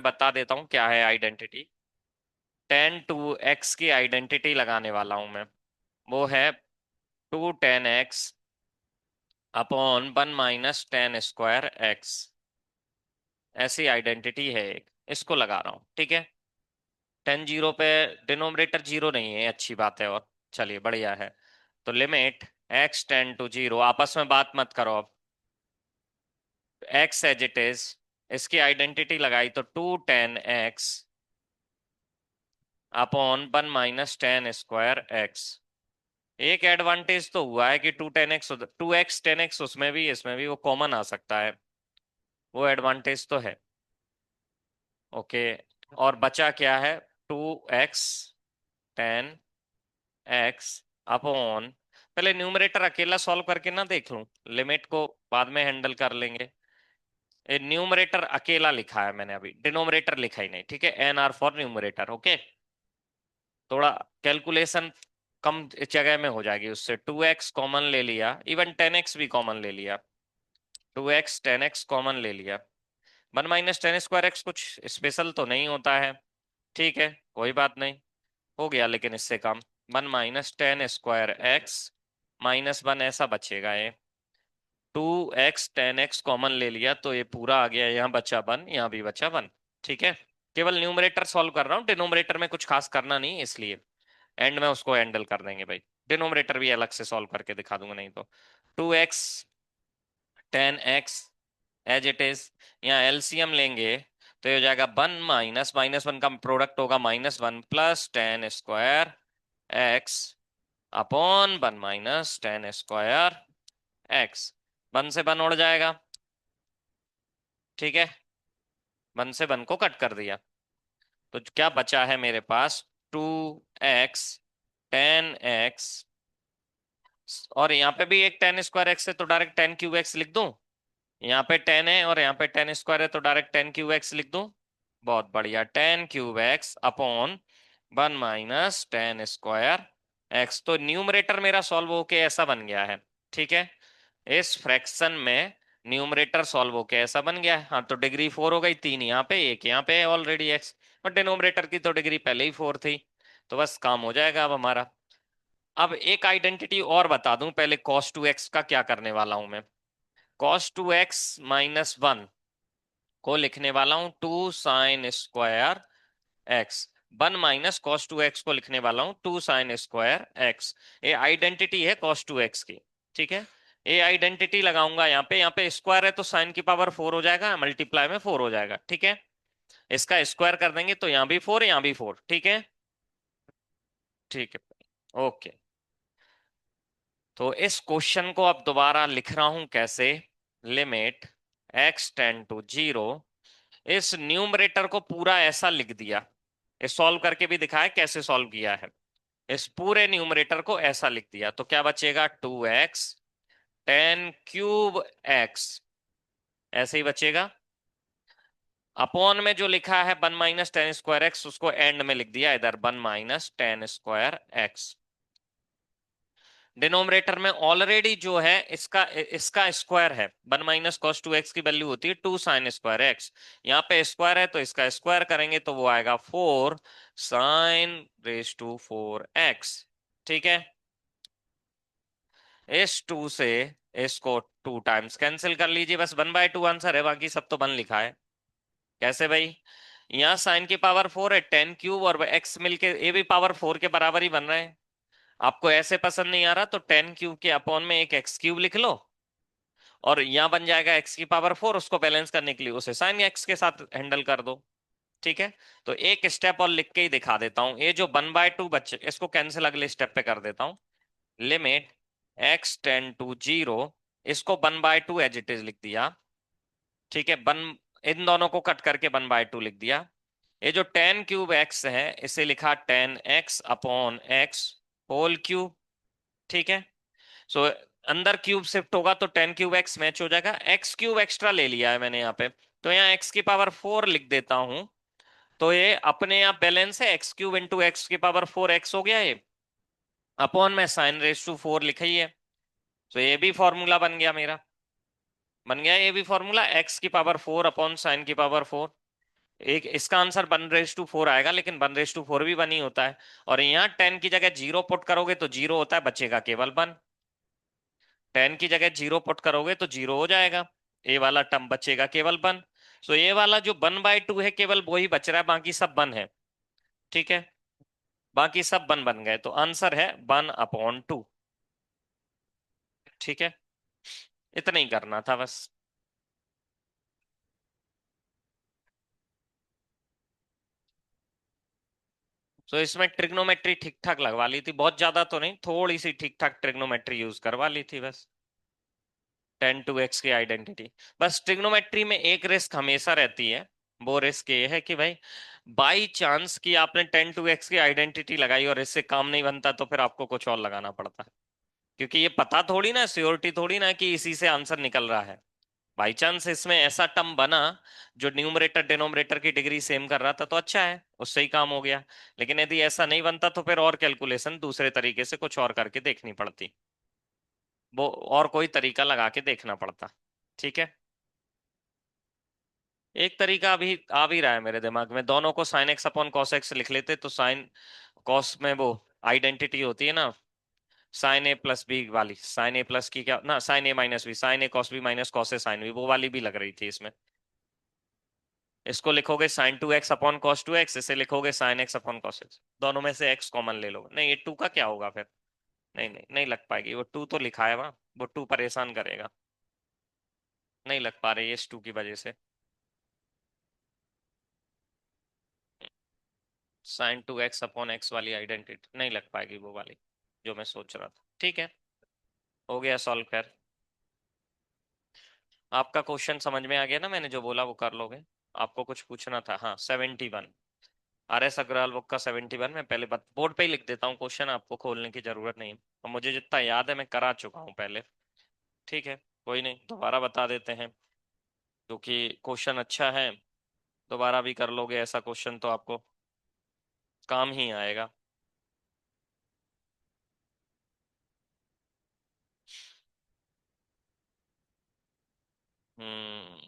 बता देता हूँ क्या है आइडेंटिटी। 10 2 x की आइडेंटिटी लगाने वाला हूं मैं। वो है 2 10 x अपॉन 1 - 10 स्क्वायर x। ऐसी आइडेंटिटी है एक, इसको लगा रहा हूं, ठीक है। 10 0 पे डिनोमिनेटर 0 नहीं है, अच्छी बात है। और चलिए बढ़िया है। तो लिमिट x टेंड टू 0, आपस में बात मत करो अब। x एज इट इज, इसकी आइडेंटिटी लगाई तो 2 10 x अपॉन 1 - 10 स्क्वायर x। एक एडवांटेज तो हुआ है कि 2 10 x उसमें भी इसमें भी वो कॉमन आ सकता है, वो एडवांटेज तो है। ओके। और बचा क्या है? 2 x 10 x अपॉन, पहले न्यूमरेटर अकेला सॉल्व करके ना देख लूं, लिमिट को बाद में हैंडल कर लेंगे। ये न्यूमरेटर अकेला लिखा है मैंने, अभी डिनोमिनेटर लिखा ही नहीं, ठीक है। NR for numerator, okay. थोड़ा कैलकुलेशन कम जगह में हो जाएगी उससे। 2x कॉमन ले लिया, इवन 10x भी कॉमन ले लिया। 2x 10x कॉमन ले लिया। 1 - 10 स्क्वायर x कुछ स्पेशल तो नहीं होता है, ठीक है, कोई बात नहीं। हो गया, लेकिन इससे कम। 1 - 10 स्क्वायर x -1 ऐसा बचेगा ये। 2x 10x कॉमन ले लिया तो ये पूरा आ गया, यहाँ बचा 1, यहाँ भी बचा 1, ठीक है। केवल न्यूमरेटर सॉल्व कर रहा हूँ, डिनोमिनेटर में कुछ खास करना नहीं, इसलिए एंड में उसको हैंडल कर देंगे भाई। डिनोमिनेटर भी अलग से सॉल्व करके दिखा दूंगा नहीं तो। 2x 10x as it is. यहाँ एलसीएम लेंगे तो ये हो जाएगा 1 - -1 का प्रोडक्ट होगा -1 plus 10 square x upon 1 - 10 square x। 1 से 1 उड़ जाएगा, ठीक है। 1 से 1 को कट कर दिया तो क्या बचा है मेरे पास? 2x 10x, और यहाँ पे भी एक 10 स्क्वायर x है तो डायरेक्ट 10 क्यूब x लिख दूं। यहाँ पे 10 है और यहाँ पे 10 स्क्वायर है तो डायरेक्ट 10 क्यूब x लिख दूं। बहुत बढ़िया, 10 cube x upon 1 - 10 square x। तो न्यूमरेटर मेरा सॉल्व होके ऐसा बन गया है, ठीक है। इस फ्रैक्शन में न्यूमरेटर सॉल्व होके ऐसा बन गया है। हाँ, तो डिग्री 4 हो गई, 3 यहाँ पे, 1 यहाँ पे है ऑलरेडी x। और डिनोमिनेटर की तो डिग्री पहले ही 4 थी, तो बस काम हो जाएगा अब हमारा। अब एक आइडेंटिटी और बता दूं पहले, cos 2x का क्या करने वाला हूं मैं। cos 2x - 1 को लिखने वाला हूं 2 sin square x। 1 - cos 2x को लिखने वाला हूं 2 sin स्क्वायर x। ये आइडेंटिटी है cos 2x की, ठीक है। ये आइडेंटिटी लगाऊंगा यहाँ पे स्क्वायर है तो साइन की पावर 4 हो जाएगा, मल्टीप्लाई में 4 हो जाएगा, ठीक है। इसका स्क्वायर कर देंगे तो यहाँ भी 4, यहाँ भी 4, ठीक है। ठीक है, ओके। तो इस क्वेश्चन को अब दोबारा लिख रहा हूं कैसे। Limit x tend to 0। इस न्यूमरेटर को पूरा ऐसा लिख दिया, इस सॉल्व करके भी दिखाया कैसे सॉल्व किया है। इस पूरे न्यूमरेटर को ऐसा लिख दिया तो क्या बचेगा? 2x 10 क्यूब x, ऐसे ही बचेगा। अपॉन में जो लिखा है 1 - 10 स्क्वायर x, उसको एंड में लिख दिया इधर 1 - 10 स्क्वायर x। डिनोमिनेटर में ऑलरेडी जो है इसका इसका स्क्वायर है। 1 - cos 2x की वैल्यू होती है 2 sin स्क्वायर x। यहाँ पे स्क्वायर है तो इसका स्क्वायर करेंगे तो वो आएगा 4 sin⁻⁴x, ठीक है। इस 2 से इसको 2 टाइम्स कैंसिल कर लीजिए, बस 1/2 आंसर है, बाकी सब तो 1 लिखा है। कैसे भाई? यहाँ साइन की पावर 4 है, 10 क्यूब और x मिलके ये भी पावर 4 के बराबर ही बन रहे हैं। आपको ऐसे पसंद नहीं आ रहा तो 10 क्यूब के अपॉन में एक x³ लिख लो, और यहाँ बन जाएगा x⁴, उसको बैलेंस करने के लिए उसे साइन x के साथ हैंडल कर दो, ठीक है। तो एक स्टेप और लिख के ही दिखा देता हूँ। ये जो 1/2 बच्चे, इसको कैंसिल अगले स्टेप पे कर देता हूँ। लिमिट x टेंड टू 0, इसको 1/2 एज इट इज लिख दिया, ठीक है। इन दोनों को कट करके 1/2 लिख दिया। ये जो 10 क्यूब x है इसे लिखा 10x/x होल क्यूब, ठीक है। सो अंदर क्यूब शिफ्ट होगा तो 10 क्यूब x मैच हो जाएगा। x³ एक्स्ट्रा ले लिया है मैंने यहाँ पे, तो यहाँ x⁴ लिख देता हूं। तो ये अपने आप बैलेंस है, x³ इंटू x⁴x हो गया ये, अपॉन में sin⁻⁴ लिखा ही है। तो ये भी फॉर्मूला बन गया मेरा, बन गया ये भी फॉर्मूला x⁴ अपॉन sin⁻⁴। एक इसका आंसर 1:4 आएगा, लेकिन 1:4 भी 1 ही होता है। और यहाँ 10 की जगह 0 पुट करोगे तो 0 होता है, बचेगा केवल 1। 10 की जगह 0 पुट करोगे तो 0 हो जाएगा, ए वाला टर्म बचेगा केवल 1। सो ये वाला जो 1/2 है केवल वो ही बच रहा है, बाकी सब 1 है। ठीक है, बाकी सब 1 बन गए, तो आंसर है 1/2। ठीक है, इतना ही करना था बस। तो इसमें ट्रिग्नोमेट्री ठीक ठाक लगवा ली थी, बहुत ज्यादा तो नहीं, थोड़ी सी ठीक ठाक ट्रिग्नोमेट्री यूज करवा ली थी बस। 10 to x की आइडेंटिटी। बस ट्रिग्नोमेट्री में एक रिस्क हमेशा रहती है, वो रिस्क ये है कि भाई बाई चांस कि आपने 10 to x की आइडेंटिटी लगाई और इससे काम नहीं बनता, तो फिर आपको कुछ और लगाना पड़ता है। क्योंकि ये पता थोड़ी ना, श्योरिटी थोड़ी ना कि इसी से आंसर निकल रहा है। बाई चांस इसमें ऐसा टर्म बना जो न्यूमरेटर डिनोमिनेटर की डिग्री सेम कर रहा था, तो अच्छा है, उससे ही काम हो गया। लेकिन यदि ऐसा नहीं बनता तो फिर और कैलकुलेशन दूसरे तरीके से कुछ और करके देखनी पड़ती, वो और कोई तरीका लगा के देखना पड़ता। ठीक है, एक तरीका अभी आ भी रहा है मेरे दिमाग में, दोनों को sign x upon cos x लिख लेते, तो साइन कॉस में वो आइडेंटिटी होती है ना, साइन ए प्लस बी वाली, साइन ए प्लस की क्या ना, sign a minus B, sign A cos B minus cos A sine B, वो वाली भी लग रही थी इसमें। इसको लिखोगे sign 2x upon cos 2x, इसे लिखोगे sign x upon cos x, दोनों में से x कॉमन ले लो। नहीं, ये 2 का क्या होगा फिर, नहीं नहीं नहीं लग पाएगी, वो 2 तो लिखा है वहां, वो 2 परेशान करेगा। नहीं लग पा रही है इस 2 की वजह से। साइन 2x अपॉन एक्स वाली आइडेंटिटी नहीं लग पाएगी, वो वाली जो मैं सोच रहा था। ठीक है, हो गया सॉल्व कर। आपका क्वेश्चन समझ में आ गया ना, मैंने जो बोला वो कर लोगे। आपको कुछ पूछना था, हाँ 71, RS अग्रवाल बुक का 71। मैं पहले बोर्ड पे ही लिख देता हूँ क्वेश्चन, आपको खोलने की जरूरत नहीं है, और मुझे जितना याद है मैं करा चुका हूँ पहले। ठीक है, कोई नहीं, दोबारा बता देते हैं, क्योंकि क्वेश्चन अच्छा है, दोबारा भी कर लोगे ऐसा क्वेश्चन तो आपको काम ही आएगा। हम्म,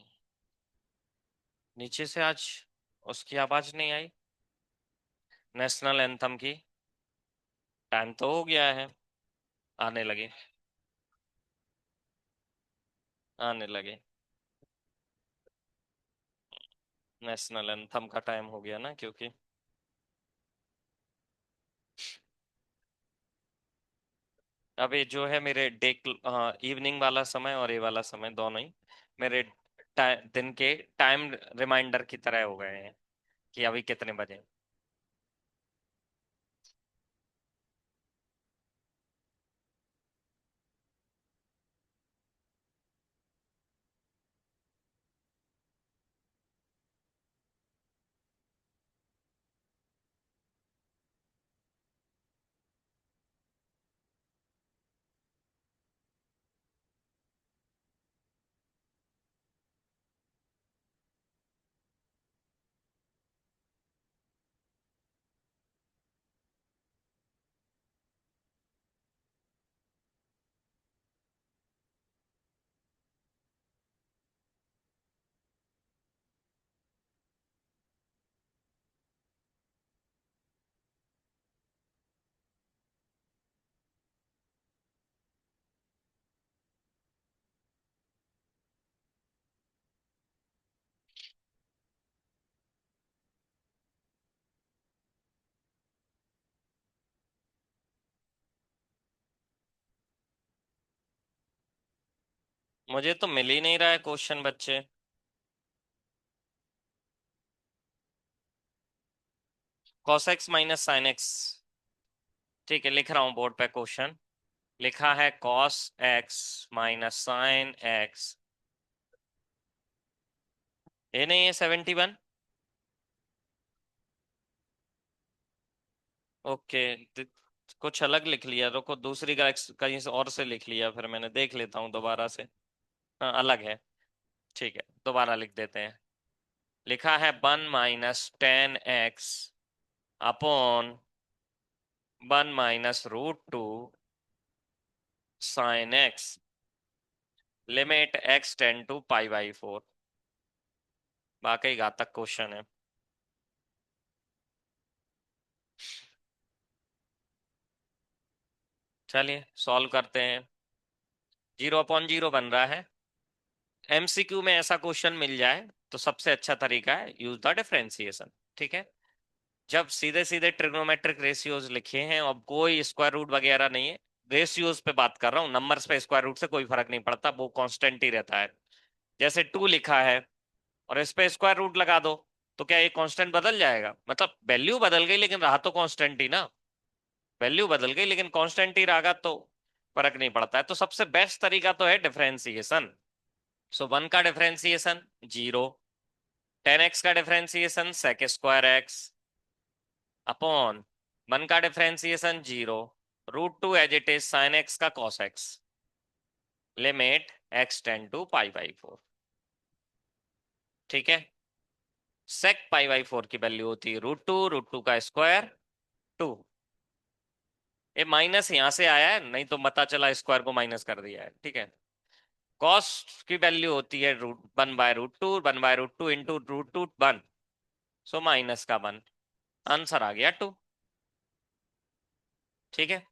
नीचे से आज उसकी आवाज नहीं आई, नेशनल एंथम की। टाइम तो हो गया है, आने लगे, आने लगे। नेशनल एंथम का टाइम हो गया ना, क्योंकि अभी जो है मेरे डे, इवनिंग वाला समय और ये वाला समय दोनों ही मेरे दिन के टाइम रिमाइंडर की तरह हो गए हैं कि अभी कितने बजे। मुझे तो मिल ही नहीं रहा है क्वेश्चन बच्चे। Cos x minus sine x. ठीक है, लिख रहा हूँ बोर्ड पे क्वेश्चन। लिखा है cos x minus sine x, ये नहीं है 71। ओके, कुछ अलग लिख लिया, रुको दूसरी का कहीं से और से लिख लिया, फिर मैंने देख लेता हूँ दोबारा से। हाँ अलग है, ठीक है दोबारा लिख देते हैं। लिखा है 1 - 10 x upon 1 - √2 sine x, limit x tend to pi by 4। वाकई घातक क्वेश्चन है। चलिए सॉल्व करते हैं। 0/0 बन रहा है। एमसीक्यू में ऐसा क्वेश्चन मिल जाए तो सबसे अच्छा तरीका है यूज द डिफरेंशिएशन। ठीक है। जब सीधे सीधे ट्रिग्नोमेट्रिक रेशियोज लिखे हैं और कोई स्क्वायर रूट वगैरह नहीं है, रेशियोज पे बात कर रहा हूँ, नंबर्स पे स्क्वायर रूट से कोई फर्क नहीं पड़ता, वो कांस्टेंट ही रहता है। जैसे 2 लिखा है और इस पे स्क्वायर रूट लगा दो, तो क्या ये कांस्टेंट बदल जाएगा? मतलब वैल्यू बदल गई लेकिन रहा तो कांस्टेंट ही ना। वैल्यू बदल गई लेकिन कांस्टेंट ही रहा तो फर्क नहीं पड़ता है। तो सबसे बेस्ट तरीका तो है डिफरेंशिएशन। सो 1 का डिफरेंशिएशन 0, 10x का differentiation sec square x upon 1 का differentiation 0, √2 as it is sin x का cos x, limit x tend to π/4। ठीक है। sec π/4 की वैल्यू होती है √2 का स्क्वायर 2। ये माइनस यहां से आया है, नहीं तो पता चला स्क्वायर को माइनस कर दिया है। ठीक है। कॉस की वैल्यू होती है रूट 1/√2, 1/√2 इंटू √2 1, सो माइनस का 1। आंसर आ गया 2। ठीक है।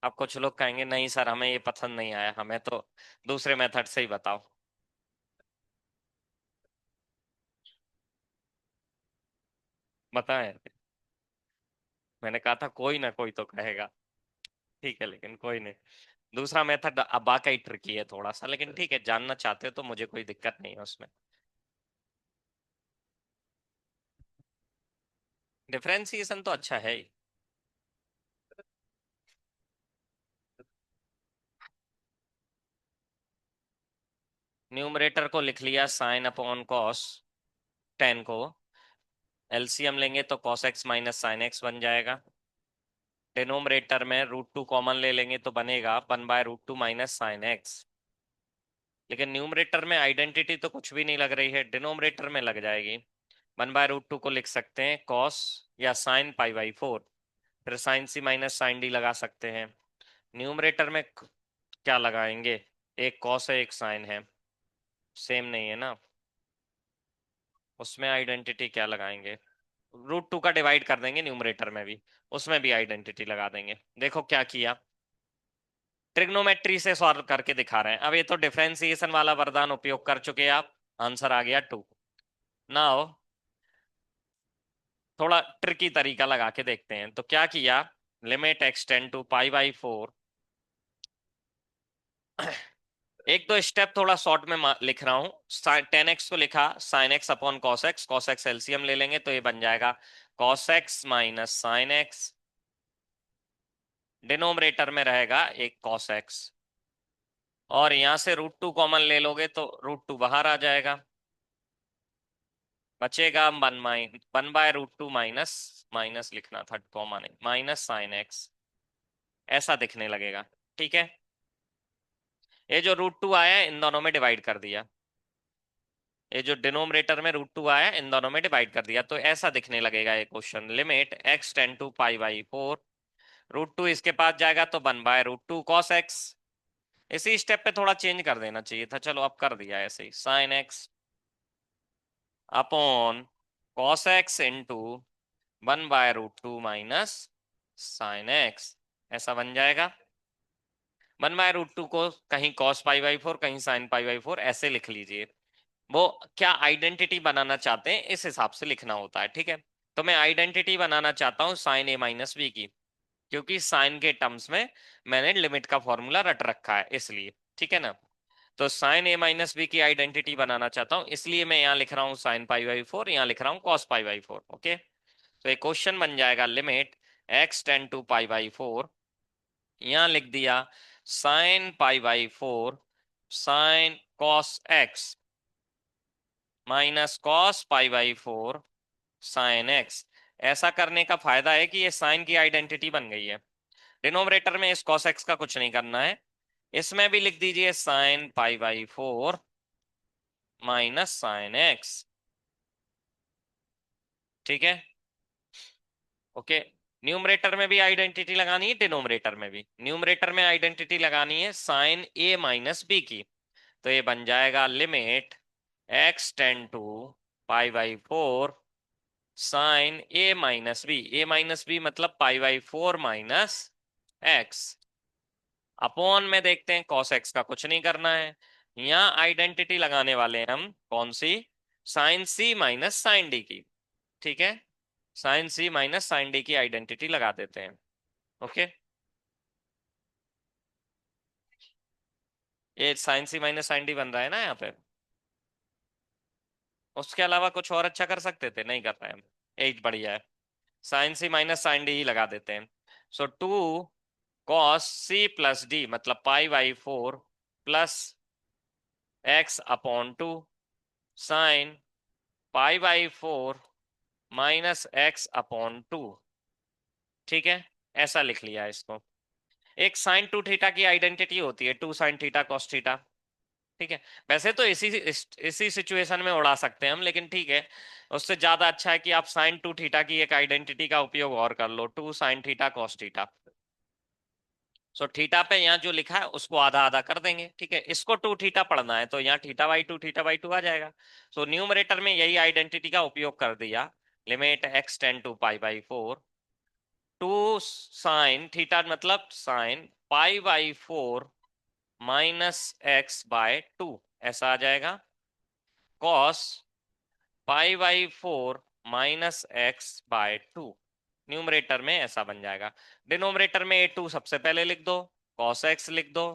अब कुछ लोग कहेंगे नहीं सर हमें ये पसंद नहीं आया, हमें तो दूसरे मेथड से ही बताओ। बताएं। मैंने कहा था कोई ना कोई तो कहेगा। ठीक है, लेकिन कोई नहीं। दूसरा मेथड अब वाकई ट्रिकी है थोड़ा सा, लेकिन ठीक है, जानना चाहते हो तो मुझे कोई दिक्कत नहीं है उसमें। डिफरेंशिएशन तो अच्छा है ही। न्यूमरेटर को लिख लिया साइन अपॉन कॉस 10 को, एलसीएम लेंगे तो cos x minus sine x बन जाएगा। डिनोमरेटर में √2 कॉमन ले लेंगे तो बनेगा 1/√2 माइनस साइन एक्स। लेकिन न्यूमरेटर में आइडेंटिटी तो कुछ भी नहीं लग रही है, डिनोमरेटर में लग जाएगी। 1/√2 को लिख सकते हैं कॉस या साइन π/4, फिर sign c minus sine D लगा सकते हैं। न्यूमरेटर में क्या लगाएंगे? एक कॉस है एक साइन है, सेम नहीं है ना। उसमें आइडेंटिटी क्या लगाएंगे? √2 का डिवाइड कर देंगे न्यूमरेटर में भी, उसमें भी आइडेंटिटी लगा देंगे। देखो क्या किया, ट्रिग्नोमेट्री से सॉल्व करके दिखा रहे हैं। अब ये तो डिफरेंशिएशन वाला वरदान उपयोग कर चुके हैं आप, आंसर आ गया 2। नाउ थोड़ा ट्रिकी तरीका लगा के देखते हैं। तो क्या किया, लिमिट x टेंड टू π/4। एक दो स्टेप थोड़ा शॉर्ट में लिख रहा हूँ। 10x को लिखा sign x upon cos x, cos x LCM ले लेंगे तो ये बन जाएगा cos x minus sine x. Denominator में रहेगा एक कॉस एक्स, और यहां से √2 कॉमन ले लोगे तो √2 बाहर आ जाएगा, बचेगा 1/√2 माइनस, माइनस लिखना था कॉमन नहीं, माइनस साइन एक्स, ऐसा दिखने लगेगा। ठीक है। ये जो √2 आया इन दोनों में डिवाइड कर दिया, ये जो डिनोमिनेटर में √2 आया इन दोनों में डिवाइड कर दिया, तो ऐसा दिखने लगेगा ये question. Limit x tend to π/4, √2 इसके पास जाएगा तो 1/√2 cos x। इसी स्टेप पे थोड़ा चेंज कर देना चाहिए था, चलो अब कर दिया ऐसे ही, sine x upon cos x into 1/√2 minus sine x, ऐसा बन जाएगा। 1/√2 को कहीं cos π/4 कहीं sin π/4 ऐसे लिख लीजिए। वो क्या आइडेंटिटी बनाना चाहते हैं इस हिसाब से लिखना होता है। ठीक है। तो मैं आइडेंटिटी बनाना चाहता हूँ साइन a माइनस बी की, क्योंकि साइन के टर्म्स में मैंने लिमिट का फॉर्मूला रट रखा है इसलिए। ठीक है ना। तो साइन a माइनस बी की आइडेंटिटी बनाना चाहता हूँ, इसलिए मैं यहाँ लिख रहा हूँ साइन π/4, यहाँ लिख रहा हूँ cos π/4। ओके। तो एक क्वेश्चन बन जाएगा, लिमिट x टेंड टू π/4, यहाँ लिख दिया sine π/4 sine cos x minus cos π/4 sine x. ऐसा करने का फायदा है कि ये साइन की आइडेंटिटी बन गई है। डिनोमिनेटर में इस cos x का कुछ नहीं करना है, इसमें भी लिख दीजिए साइन π/4 माइनस साइन एक्स। ठीक है। ओके। न्यूमरेटर में भी आइडेंटिटी लगानी है, डिनोमिनेटर में भी। न्यूमरेटर में आइडेंटिटी लगानी है साइन a माइनस बी की, तो ये बन जाएगा limit x tend to π/4 sine a minus b मतलब पाई/4 माइनस एक्स। अपॉन में देखते हैं कॉस एक्स का कुछ नहीं करना है। यहाँ आइडेंटिटी लगाने वाले हैं हम, कौन सी? Sign c minus sine D की। ठीक है, sine c minus sine D की आइडेंटिटी लगा देते हैं। ओके, ये sign c minus sine D बन रहा है ना यहाँ पे। उसके अलावा कुछ और अच्छा कर सकते थे, नहीं कर रहे हैं हम। एक बढ़िया है, sine c minus sine d ही लगा देते हैं। सो 2 cos c+d मतलब पाई/4 प्लस x/2 साइन पाई/4 माइनस x/2। ठीक है, ऐसा लिख लिया इसको। एक साइन 2 थीटा की आइडेंटिटी होती है 2 sin θ cos θ। ठीक है, वैसे तो इसी सिचुएशन में उड़ा सकते हैं हम, लेकिन ठीक है, उससे ज्यादा अच्छा है कि आप sin 2 थीटा की एक आइडेंटिटी का उपयोग और कर लो, 2 sin θ cos θ। सो थीटा पे यहाँ जो लिखा है उसको आधा आधा कर देंगे। ठीक है, इसको 2 थीटा पढ़ना है तो यहाँ θ/2 आ जाएगा। सो न्यूमरेटर में यही आइडेंटिटी का उपयोग कर दिया। लिमिट x टेन टू पाई/4, 2 sin θ मतलब साइन पाई/4 माइनस x/2 ऐसा आ जाएगा। कॉस पाई/4 माइनस x/2 न्यूमरेटर में ऐसा बन जाएगा। डिनोमिनेटर में a2 सबसे पहले लिख दो, cos x लिख दो,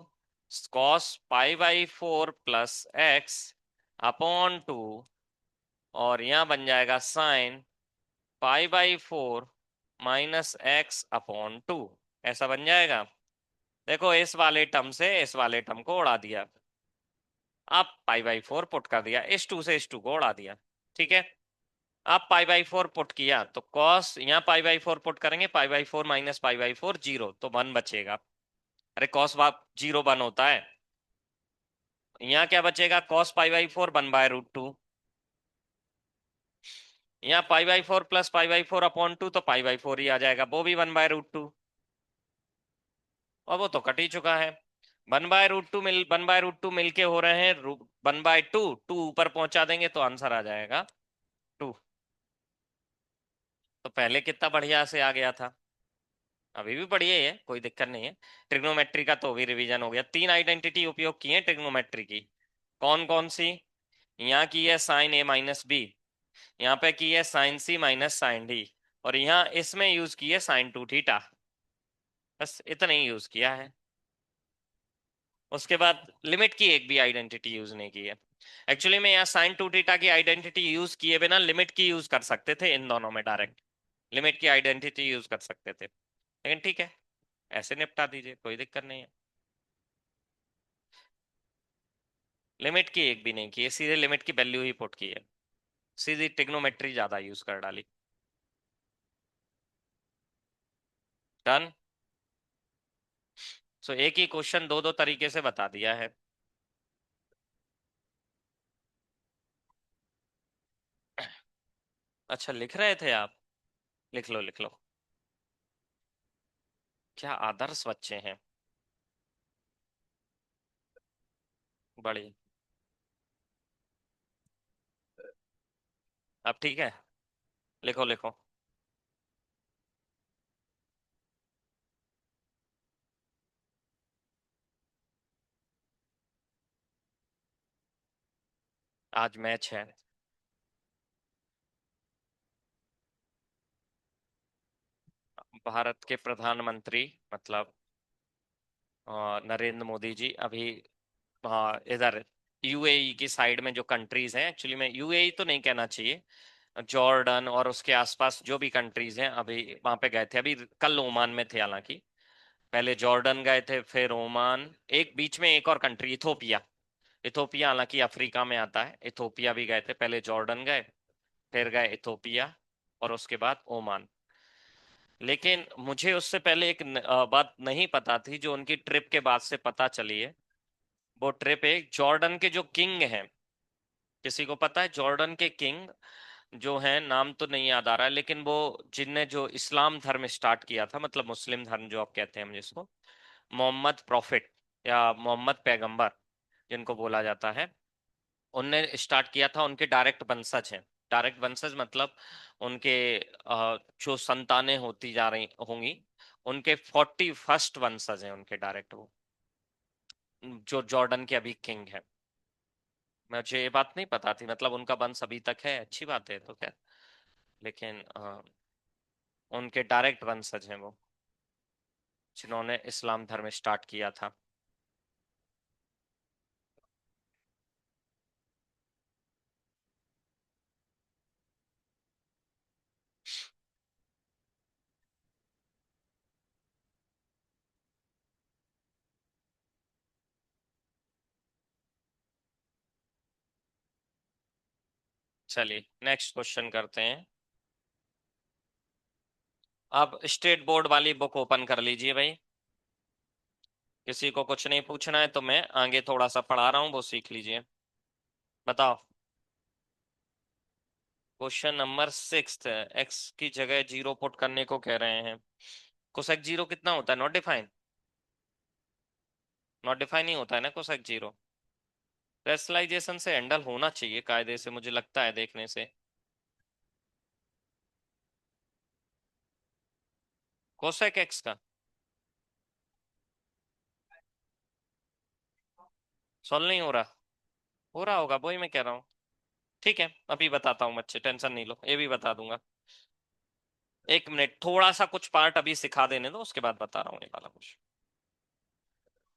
cos पाई/4 प्लस x अपॉन 2, और यहाँ बन जाएगा साइन पाई/4 माइनस x/2 ऐसा बन जाएगा। देखो, इस वाले टर्म से इस वाले टर्म को उड़ा दिया, आप पाई/4 पुट कर दिया, इस 2 से इस 2 को उड़ा दिया। ठीक है, आप पाई/4 पुट किया तो कॉस, यहाँ पाई/4 पुट करेंगे, पाई/4 माइनस पाई/4 जीरो, तो 1 बचेगा। अरे कॉस 0 1 होता है। यहाँ क्या बचेगा? कॉस पाई/4 1/√2। यहाँ पाई/4 प्लस पाई/4/2 तो पाई/4 ही आ जाएगा, वो भी 1/√2, और वो तो कट ही चुका है। 1/√2 मिल के हो रहे हैं 1/2, 2 ऊपर पहुंचा देंगे तो आंसर आ जाएगा 2। तो पहले कितना बढ़िया से आ गया था, अभी भी बढ़िया ही है, कोई दिक्कत नहीं है। ट्रिग्नोमेट्री का तो भी रिवीजन हो गया। 3 आइडेंटिटी उपयोग की है ट्रिग्नोमेट्री की, कौन कौन सी? यहाँ की है साइन a-b, यहाँ पे की है sine c minus sine d, और यहाँ इसमें यूज की है sin 2 थीटा। बस इतना ही यूज किया है। उसके बाद लिमिट की एक भी आइडेंटिटी यूज नहीं की है। एक्चुअली में यहाँ sin 2 थीटा की आइडेंटिटी यूज किए बिना लिमिट की यूज कर सकते थे, इन दोनों में डायरेक्ट लिमिट की आइडेंटिटी यूज कर सकते थे, लेकिन ठीक है, ऐसे निपटा दीजिए, कोई दिक्कत नहीं है। लिमिट की एक भी नहीं की है, सीधे लिमिट की वैल्यू ही पुट की है, सीधी ट्रिग्नोमेट्री ज्यादा यूज कर डाली। डन। सो एक ही क्वेश्चन दो दो तरीके से बता दिया है। अच्छा, लिख रहे थे आप? लिख लो लिख लो। क्या आदर्श बच्चे हैं, बड़ी। अब ठीक है, लिखो लिखो। आज मैच है। भारत के प्रधानमंत्री मतलब नरेंद्र मोदी जी अभी इधर यूएई की साइड में जो कंट्रीज हैं, एक्चुअली में यूएई तो नहीं कहना चाहिए, जॉर्डन और उसके आसपास जो भी कंट्रीज हैं, अभी वहां पे गए थे। अभी कल ओमान में थे हालांकि, पहले जॉर्डन गए थे फिर ओमान, एक बीच में एक और कंट्री इथोपिया। इथोपिया हालांकि अफ्रीका में आता है, इथोपिया भी गए थे, पहले जॉर्डन गए फिर गए इथोपिया और उसके बाद ओमान। लेकिन मुझे उससे पहले एक बात नहीं पता थी जो उनकी ट्रिप के बाद से पता चली है। वो ट्रिप एक जॉर्डन के जो किंग हैं, किसी को पता है जॉर्डन के किंग जो हैं, नाम तो नहीं याद आ रहा है, लेकिन वो जिनने जो इस्लाम धर्म स्टार्ट किया था, मतलब मुस्लिम धर्म जो आप कहते हैं हम जिसको, मोहम्मद प्रॉफिट या मोहम्मद पैगंबर जिनको बोला जाता है, उनने स्टार्ट किया था, उनके डायरेक्ट वंशज हैं। डायरेक्ट वंशज मतलब उनके जो संतानें होती जा रही होंगी, उनके 41st वंशज हैं उनके डायरेक्ट, वो जो जॉर्डन के अभी किंग है। मुझे ये बात नहीं पता थी, मतलब उनका वंश अभी तक है, अच्छी बात है तो क्या। लेकिन उनके डायरेक्ट वंशज हैं वो, जिन्होंने इस्लाम धर्म स्टार्ट किया था। चलिए नेक्स्ट क्वेश्चन करते हैं। अब स्टेट बोर्ड वाली बुक ओपन कर लीजिए भाई। किसी को कुछ नहीं पूछना है तो मैं आगे थोड़ा सा पढ़ा रहा हूँ, वो सीख लीजिए। बताओ। क्वेश्चन नंबर 6 है, एक्स की जगह जीरो पुट करने को कह रहे हैं। कोसेक जीरो कितना होता है? Not define. नॉट डिफाइन ही होता है ना कोसेक जीरो। रेशनलाइजेशन से हैंडल होना चाहिए कायदे से, मुझे लगता है देखने से। कोसेक एक्स का सॉल्व नहीं हो रहा होगा, वही मैं कह रहा हूँ। ठीक है अभी बताता हूँ बच्चे, टेंशन नहीं लो, ये भी बता दूंगा। एक मिनट, थोड़ा सा कुछ पार्ट अभी सिखा देने दो, उसके बाद बता रहा हूँ ये वाला कुछ।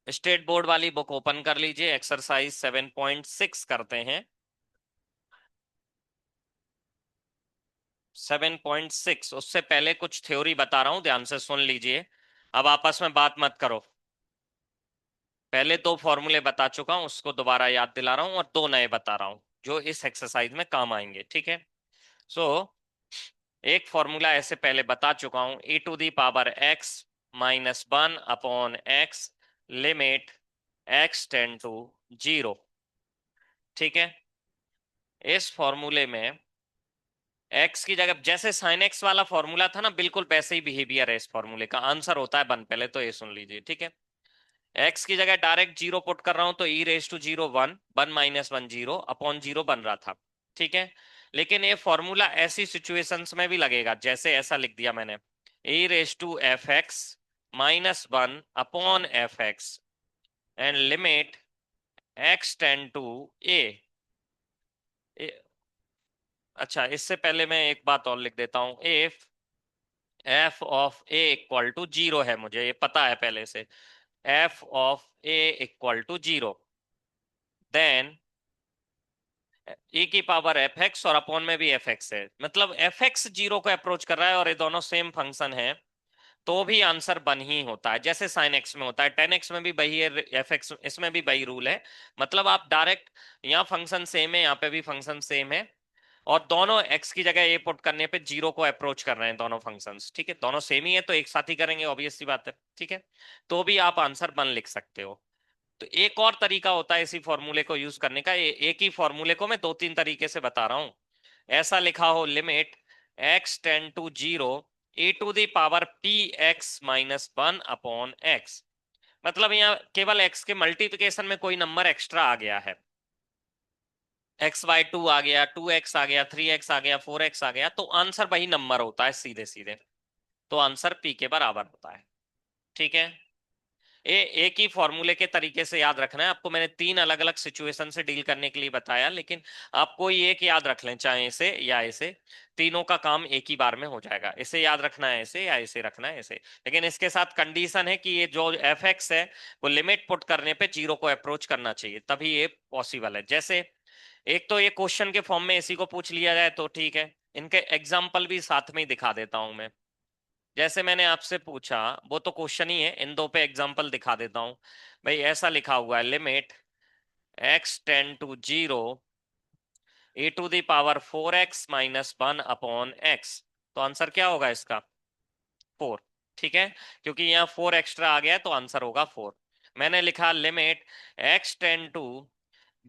स्टेट बोर्ड वाली बुक ओपन कर लीजिए, एक्सरसाइज 7.6 करते हैं। 7.6, उससे पहले कुछ थ्योरी बता रहा हूं, ध्यान से सुन लीजिए। अब आपस में बात मत करो। पहले दो फॉर्मूले बता चुका हूं, उसको दोबारा याद दिला रहा हूं, और दो नए बता रहा हूं जो इस एक्सरसाइज में काम आएंगे, ठीक है। सो एक फॉर्मूला ऐसे पहले बता चुका हूं, e⁻x-1/x limit x tend to 0। ठीक है। इस फॉर्मूले में x की जगह, जैसे साइन एक्स वाला फॉर्मूला था ना, बिल्कुल वैसे ही बिहेवियर है इस फॉर्मूले का। आंसर होता है 1, पहले तो ये सुन लीजिए, ठीक है। x की जगह डायरेक्ट जीरो पुट कर रहा हूं तो e⁻0 1, 1 - 1 0 अपॉन 0 बन रहा था, ठीक है। लेकिन ये फॉर्मूला ऐसी सिचुएशंस में भी लगेगा, जैसे ऐसा लिख दिया मैंने, e⁻fx-1 upon fx and limit x tend to a। अच्छा, इससे पहले मैं एक बात और लिख देता हूं, if f of a equal to 0 है, मुझे ये पता है पहले से, f of a equal to 0, then e की पावर एफ एक्स, और अपॉन में भी एफ एक्स है, मतलब एफ एक्स जीरो को अप्रोच कर रहा है और ये दोनों सेम फंक्शन है, तो भी आंसर वन ही होता है, जैसे साइन एक्स में होता है, टेन एक्स में भी वही है, एफ एक्स इसमें भी वही रूल है। मतलब आप डायरेक्ट, यहाँ फंक्शन सेम है, यहाँ पे भी फंक्शन सेम है, और दोनों एक्स की जगह ए पुट करने पे जीरो को अप्रोच कर रहे हैं दोनों फंक्शंस, ठीक है। दोनों सेम ही है तो एक साथ ही करेंगे, ऑब्वियस सी बात है, ठीक है। तो भी आप आंसर वन लिख सकते हो। तो एक और तरीका होता है इसी फॉर्मूले को यूज करने का, एक ही फॉर्मूले को मैं दो तीन तरीके से बता रहा हूं। ऐसा लिखा हो, limit x tend to 0 e⁻p(x-1) upon x। मतलब यहाँ केवल x के मल्टीप्लिकेशन में कोई नंबर एक्स्ट्रा आ गया है, xy2 आ गया, 2x आ गया, 3x आ गया, 4x आ गया, तो आंसर वही नंबर होता है सीधे सीधे। तो आंसर p के बराबर होता है, ठीक है। एक ही फॉर्मूले के तरीके से याद रखना है आपको, मैंने तीन अलग अलग सिचुएशन से डील करने के लिए बताया, लेकिन आप कोई एक याद रख लें, चाहे इसे या इसे, तीनों का काम एक ही बार में हो जाएगा। इसे याद रखना है इसे, या इसे रखना है इसे, लेकिन इसके साथ कंडीशन है कि ये जो एफ एक्स है वो लिमिट पुट करने पे जीरो को अप्रोच करना चाहिए, तभी ये पॉसिबल है। जैसे एक तो ये क्वेश्चन के फॉर्म में इसी को पूछ लिया जाए तो ठीक है, इनके एग्जाम्पल भी साथ में ही दिखा देता हूं मैं। जैसे मैंने आपसे पूछा, वो तो क्वेश्चन ही है, इन दो पे एग्जांपल दिखा देता हूं। भाई ऐसा लिखा हुआ है, limit x tend to 0 e⁻4x-1 upon x। तो आंसर क्या होगा इसका? 4, ठीक है। क्योंकि यहाँ 4 एक्स्ट्रा आ गया है तो आंसर होगा 4। मैंने लिखा limit x tend to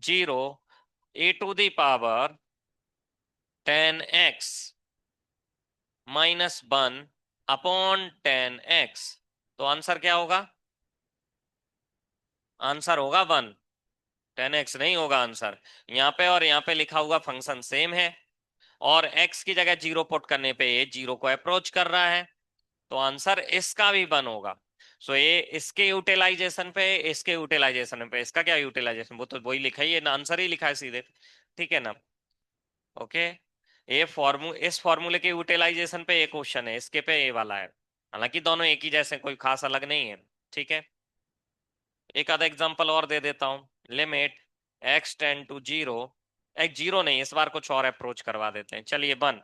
0 e⁻10x -1 upon 10x। तो आंसर क्या होगा? आंसर होगा 1। 10x नहीं होगा आंसर। यहाँ पे और यहाँ पे लिखा हुआ फंक्शन सेम है, और x की जगह 0 पुट करने पे ये 0 को अप्रोच कर रहा है, तो आंसर इसका भी 1 होगा। सो ये इसके यूटिलाइजेशन पे, इसके यूटिलाइजेशन पे, इसका क्या यूटिलाइजेशन, वो तो वही लिखा ही है ना, आंसर ही लिखा है सीधे, ठीक है ना। ओके, इस फॉर्मूले के यूटिलाइजेशन पे ये क्वेश्चन है, इसके पे ये वाला है। हालांकि दोनों एक ही जैसे, कोई खास अलग नहीं है, ठीक है। एक आधा एग्जांपल और दे देता हूं। Limit x tend to 0, x 0 नहीं, इस बार कुछ और अप्रोच करवा देते हैं, चलिए 1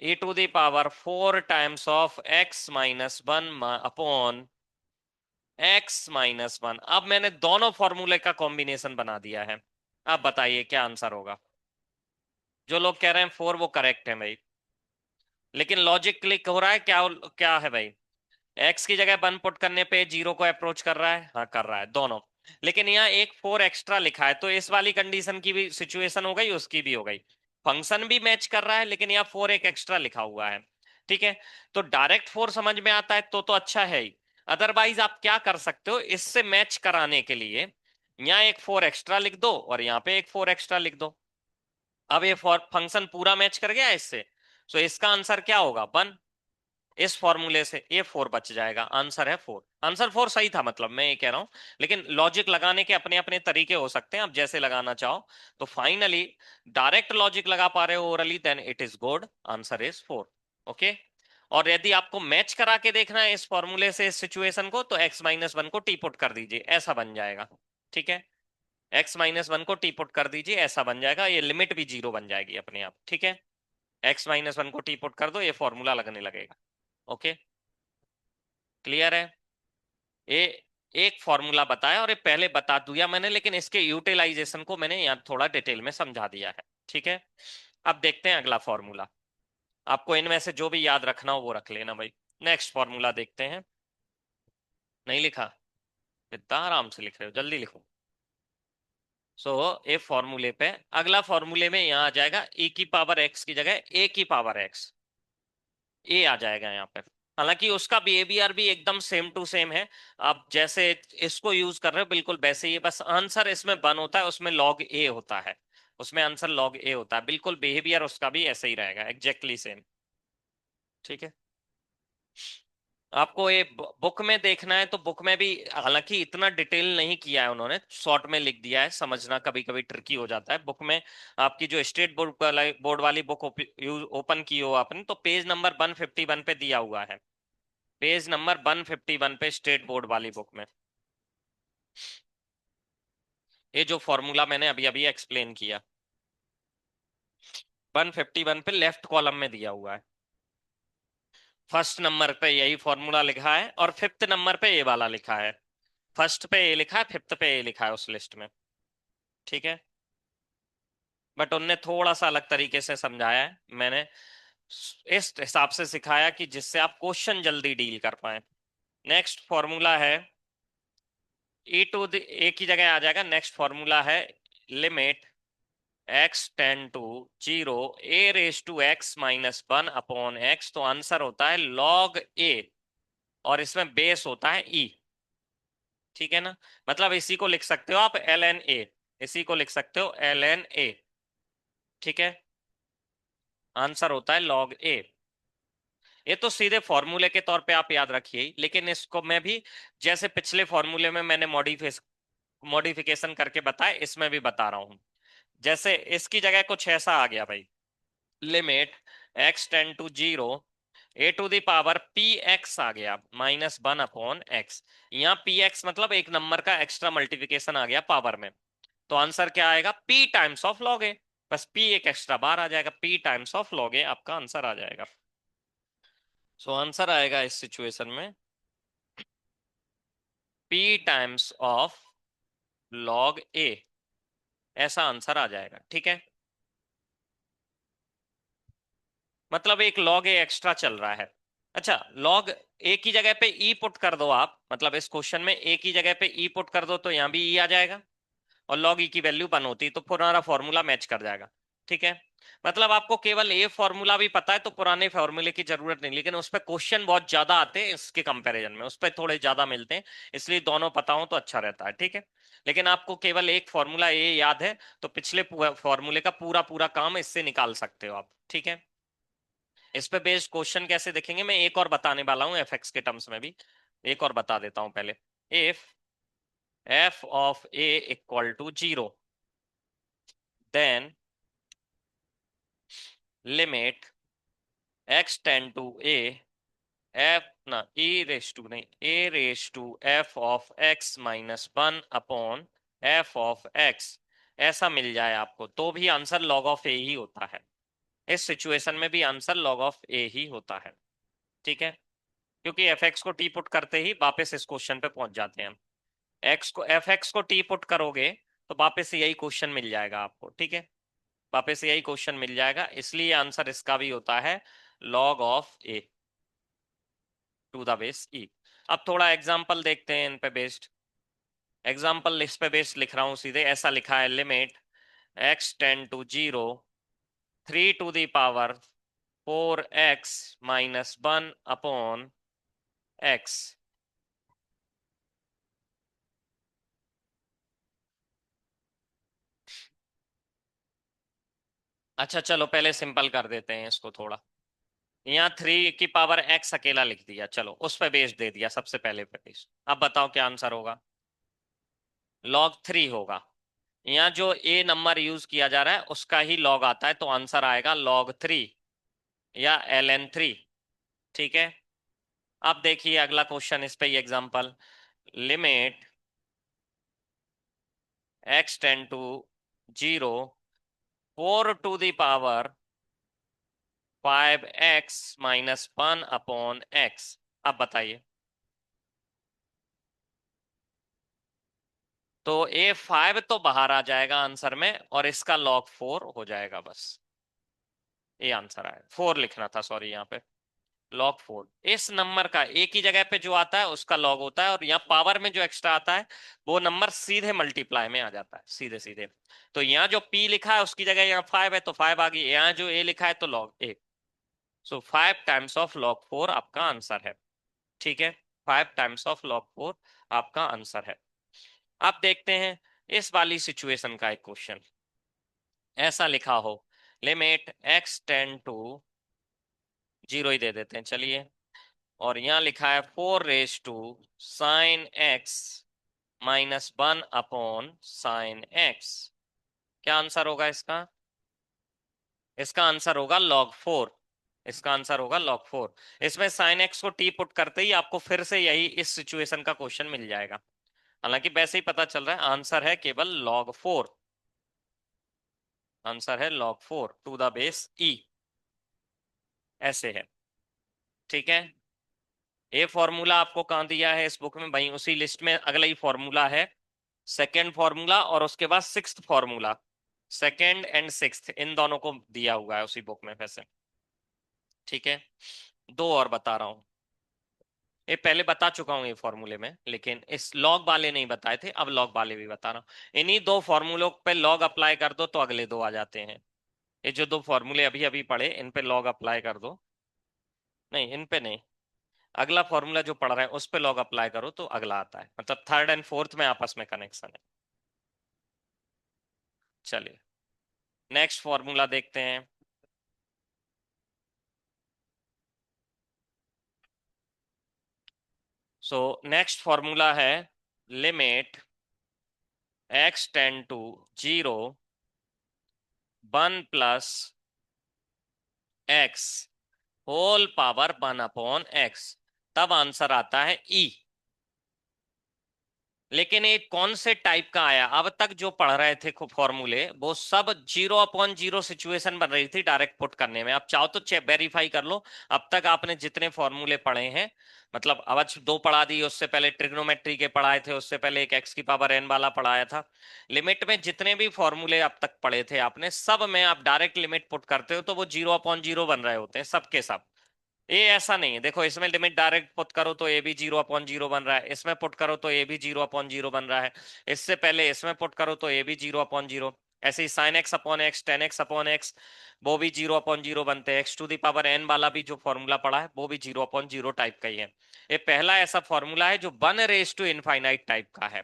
e to the power 4 times of x minus 1 upon x-1। अब मैंने दोनों फॉर्मूले का कॉम्बिनेशन बना दिया है। अब बताइए क्या आंसर होगा। जो लोग कह रहे हैं 4 वो करेक्ट है भाई, लेकिन लॉजिक क्लिक हो रहा है क्या? क्या है भाई, एक्स की जगह 1 पुट करने पे 0 को अप्रोच कर रहा है, हाँ कर रहा है दोनों। लेकिन यहाँ एक 4 एक्स्ट्रा लिखा है, तो इस वाली कंडीशन की भी सिचुएशन हो गई, उसकी भी हो गई। फंक्शन भी मैच कर रहा है, लेकिन यहाँ 4 एक एक्स्ट्रा लिखा हुआ है, ठीक है। तो डायरेक्ट 4 समझ में आता है तो अच्छा है ही। अदरवाइज आप क्या कर सकते हो, इससे मैच कराने के लिए यहाँ एक 4 एक्स्ट्रा लिख दो और यहाँ पे एक 4 एक्स्ट्रा लिख दो। अब ये फंक्शन पूरा मैच कर गया इससे, तो इसका आंसर क्या होगा 1। इस फॉर्मूले से ये 4 बच जाएगा, आंसर है 4। आंसर 4 सही था, मतलब मैं ये कह रहा हूं, लेकिन लॉजिक लगाने के अपने अपने तरीके हो सकते हैं, आप जैसे लगाना चाहो। तो फाइनली डायरेक्ट लॉजिक लगा पा रहे हो orally, then it is good, answer is 4। Okay. और यदि आपको मैच करा के देखना है इस फॉर्मूले से इस सिचुएशन को, तो x-1 को टी पुट कर दीजिए, ऐसा बन जाएगा, ठीक है। x-1 को टी पुट कर दीजिए, ऐसा बन जाएगा, ये लिमिट भी 0 बन जाएगी अपने आप, ठीक है। x-1 को टी पुट कर दो, ये फॉर्मूला लगने लगेगा। ओके, क्लियर है। ये एक फॉर्मूला बताया और ये पहले बता दिया मैंने, लेकिन इसके यूटिलाइजेशन को मैंने यहाँ थोड़ा डिटेल में समझा दिया है, ठीक है। अब देखते हैं अगला फॉर्मूला। आपको इनमें से जो भी याद रखना हो वो रख लेना भाई। नेक्स्ट फॉर्मूला देखते हैं। नहीं लिखा? इतना आराम से लिख रहे हो, जल्दी लिखो। सो ए फॉर्मूले पे, अगला फॉर्मूले में यहाँ आ जाएगा e की पावर x की जगह a की पावर x, ए आ जाएगा यहाँ पे। हालांकि उसका बिहेवियर भी एकदम सेम टू सेम है। आप जैसे इसको यूज कर रहे हो बिल्कुल वैसे ही, बस आंसर इसमें 1 होता है, उसमें लॉग ए होता है, उसमें आंसर लॉग ए होता है, बिल्कुल बिहेवियर उसका भी ऐसे ही रहेगा, एग्जैक्टली सेम, ठीक है। आपको ये बुक में देखना है तो बुक में भी, हालांकि इतना डिटेल नहीं किया है उन्होंने, शॉर्ट में लिख दिया है, समझना कभी कभी ट्रिकी हो जाता है बुक में। आपकी जो स्टेट बोर्ड वाली बुक ओपन की हो आपने, तो पेज नंबर 151 पे दिया हुआ है, पेज नंबर 151 पे स्टेट बोर्ड वाली बुक में ये जो फॉर्मूला मैंने अभी अभी एक्सप्लेन किया, 151 पे लेफ्ट कॉलम में दिया हुआ है। फर्स्ट नंबर पे यही फॉर्मूला लिखा है और फिफ्थ नंबर पे ये वाला लिखा है। फर्स्ट पे ये लिखा है, फिफ्थ पे ये लिखा है उस लिस्ट में, ठीक है। बट उनने थोड़ा सा अलग तरीके से समझाया है, मैंने इस हिसाब से सिखाया कि जिससे आप क्वेश्चन जल्दी डील कर पाए। नेक्स्ट फॉर्मूला है e टू द ए की जगह आ जाएगा, नेक्स्ट फॉर्मूला है limit x tend to 0 a raise to x-1 upon x, तो आंसर होता है log a, और इसमें बेस होता है e, ठीक है ना। मतलब इसी को लिख सकते हो आप ln a, इसी को लिख सकते हो ln a, ठीक है। आंसर होता है log a। ये तो सीधे फॉर्मूले के तौर पे आप याद रखिए, लेकिन इसको मैं भी जैसे पिछले फॉर्मूले में मैंने मॉडिफिकेशन करके बताया, इसमें भी बता रहा हूं। जैसे इसकी जगह कुछ ऐसा आ गया भाई, limit x tend to 0 a to the power p x आ गया -1 अपॉन एक्स। यहाँ पी एक्स मतलब एक नंबर का एक्स्ट्रा मल्टीप्लिकेशन आ गया पावर में, तो आंसर क्या आएगा p टाइम्स ऑफ लॉग ए, बस p एक एक्स्ट्रा बार आ जाएगा, p टाइम्स ऑफ लॉग ए आपका आंसर आ जाएगा। सो आंसर आएगा इस सिचुएशन में p टाइम्स ऑफ लॉग ए, ऐसा आंसर आ जाएगा, ठीक है। मतलब एक लॉग ए एक्स्ट्रा चल रहा है। अच्छा, लॉग ए की जगह पे ई पुट कर दो आप, मतलब इस क्वेश्चन में ए की जगह पे ई पुट कर दो तो यहाँ भी ई आ जाएगा, और लॉग ई की वैल्यू 1 होती तो पुराना फॉर्मूला मैच कर जाएगा, ठीक है। मतलब आपको केवल ए फॉर्मूला भी पता है तो पुराने फॉर्मूले की जरूरत नहीं, लेकिन उस पर क्वेश्चन बहुत ज्यादा आते हैं इसके कंपैरिजन में, उस पर थोड़े ज्यादा मिलते हैं, इसलिए दोनों पता हो तो अच्छा रहता है, ठीक है। लेकिन आपको केवल एक फॉर्मूला ए याद है तो पिछले फॉर्मूले का पूरा पूरा काम इससे निकाल सकते हो आप, ठीक है। इस पे बेस्ड क्वेश्चन कैसे देखेंगे, मैं एक और बताने वाला हूँ एफ एक्स के टर्म्स में भी, एक और बता देता हूँ पहले। If f of a equal to 0, then limit x tend to a f ना e रेस टू नहीं, a raise to f of x minus 1 upon f of x, ऐसा मिल जाए आपको तो भी आंसर लॉग ऑफ ए ही होता है। इस सिचुएशन में भी आंसर log ऑफ ए ही होता है, ठीक है। क्योंकि एफ एक्स को टी पुट करते ही वापस इस क्वेश्चन पे पहुंच जाते हैं हम। एक्स को एफ एक्स को टी पुट करोगे तो वापस से यही क्वेश्चन मिल जाएगा आपको, ठीक है। वापस से यही क्वेश्चन मिल जाएगा, इसलिए आंसर इसका भी होता है log of a to the base e. अब थोड़ा एग्जाम्पल देखते हैं इन पे बेस्ड। एग्जाम्पल इस पे बेस्ड लिख रहा हूं सीधे, ऐसा लिखा है limit x tend to 0 3 to the power 4x minus 1 upon x. अच्छा चलो पहले सिंपल कर देते हैं इसको थोड़ा। यहाँ 3 की पावर x अकेला लिख दिया, चलो उस पे बेस दे दिया सबसे पहले पे बेस। अब बताओ क्या आंसर होगा, log 3 होगा। यहाँ जो a नंबर यूज किया जा रहा है उसका ही log आता है तो आंसर आएगा log 3 या ln 3, ठीक है। अब देखिए अगला क्वेश्चन, इस पे ही example, limit x tend to 0 4 to the power 5x minus 1 upon x। अब बताइए, तो A5 तो बाहर आ जाएगा आंसर में और इसका log 4 हो जाएगा बस, ये आंसर आएगा। 4 लिखना था, सॉरी, यहाँ पे log 4 इस नंबर का एक ही जगह पे जो आता है उसका log होता है, और यहाँ पावर में जो एक्स्ट्रा आता है वो नंबर सीधे मल्टीप्लाई में आ जाता है, सीधे सीधे। तो यहाँ जो P लिखा है उसकी जगह यहाँ 5 है तो 5 आ गई, यहाँ जो A लिखा है तो log A। So 5 times of log 4 आपका आंसर है, ठीक है। 5 टाइम्स ऑफ log 4 आपका आंसर है। अब देखते हैं इस वाली सिचुएशन का एक क्वेश्चन, ऐसा लिखा हो लिमिट x टेंड टू 0 ही दे देते हैं चलिए, और यहाँ लिखा है 4 raise to sin x minus 1 upon sin x। क्या आंसर होगा इसका, इसका आंसर होगा log 4। इसका आंसर होगा log 4। इसमें sin x को t पुट करते ही आपको फिर से यही इस सिचुएशन का क्वेश्चन मिल जाएगा। हालांकि वैसे ही पता चल रहा है आंसर है केवल log 4, आंसर है log 4 टू द बेस ई, ऐसे है, ठीक है। ये फॉर्मूला आपको कहाँ दिया है इस बुक में, भाई उसी लिस्ट में अगला ही फॉर्मूला है, सेकेंड फॉर्मूला और उसके बाद sixth formula. Second and sixth इन दोनों को दिया हुआ है उसी बुक में वैसे, ठीक है। दो और बता रहा हूँ, ये पहले बता चुका हूँ ये फॉर्मूले में, लेकिन इस लॉग वाले नहीं बताए थे, अब लॉग वाले भी बता रहा हूँ। इन्हीं दो फॉर्मूलों पे लॉग अप्लाई कर दो तो अगले दो आ जाते हैं। ये जो दो फॉर्मूले अभी अभी पढ़े इन पे लॉग अप्लाई कर दो, नहीं इन पे नहीं, अगला फॉर्मूला जो पढ़ रहे हैं उस पे लॉग अप्लाई करो तो अगला आता है, मतलब थर्ड एंड फोर्थ में आपस में कनेक्शन है। चलिए नेक्स्ट फॉर्मूला देखते हैं। सो नेक्स्ट फॉर्मूला है limit x tend to 0 1 plus x whole power 1 upon x, तब आंसर आता है ई। लेकिन ये कौन से टाइप का आया, अब तक जो पढ़ रहे थे फॉर्मूले वो सब 0/0 सिचुएशन बन रही थी डायरेक्ट पुट करने में। आप चाहो तो चेक वेरीफाई कर लो, अब तक आपने जितने फॉर्मूले पढ़े हैं, मतलब अब दो पढ़ा दी, उससे पहले ट्रिग्नोमेट्री के पढ़ाए थे, उससे पहले एक एक्स की पावर एन वाला पढ़ाया था। लिमिट में जितने भी फॉर्मूले अब तक पढ़े थे आपने, सब में आप डायरेक्ट लिमिट पुट करते हो तो वो 0/0 बन रहे होते हैं सबके सब। ये ऐसा नहीं है, देखो इसमें लिमिट डायरेक्ट पुट करो तो ए भी 0/0 बन रहा है, इसमें पुट करो तो ए भी 0/0 बन रहा है, इससे पहले इसमें पुट करो तो ए भी 0/0, ऐसे ही sine x upon x, tan x upon x, वो भी 0/0 बनते हैं। X to the power n वाला भी जो फॉर्मूला पड़ा है वो भी 0/0 टाइप का ही है। ये पहला ऐसा फॉर्मूला है जो 1 रेज टू इनफाइनाइट टाइप का है।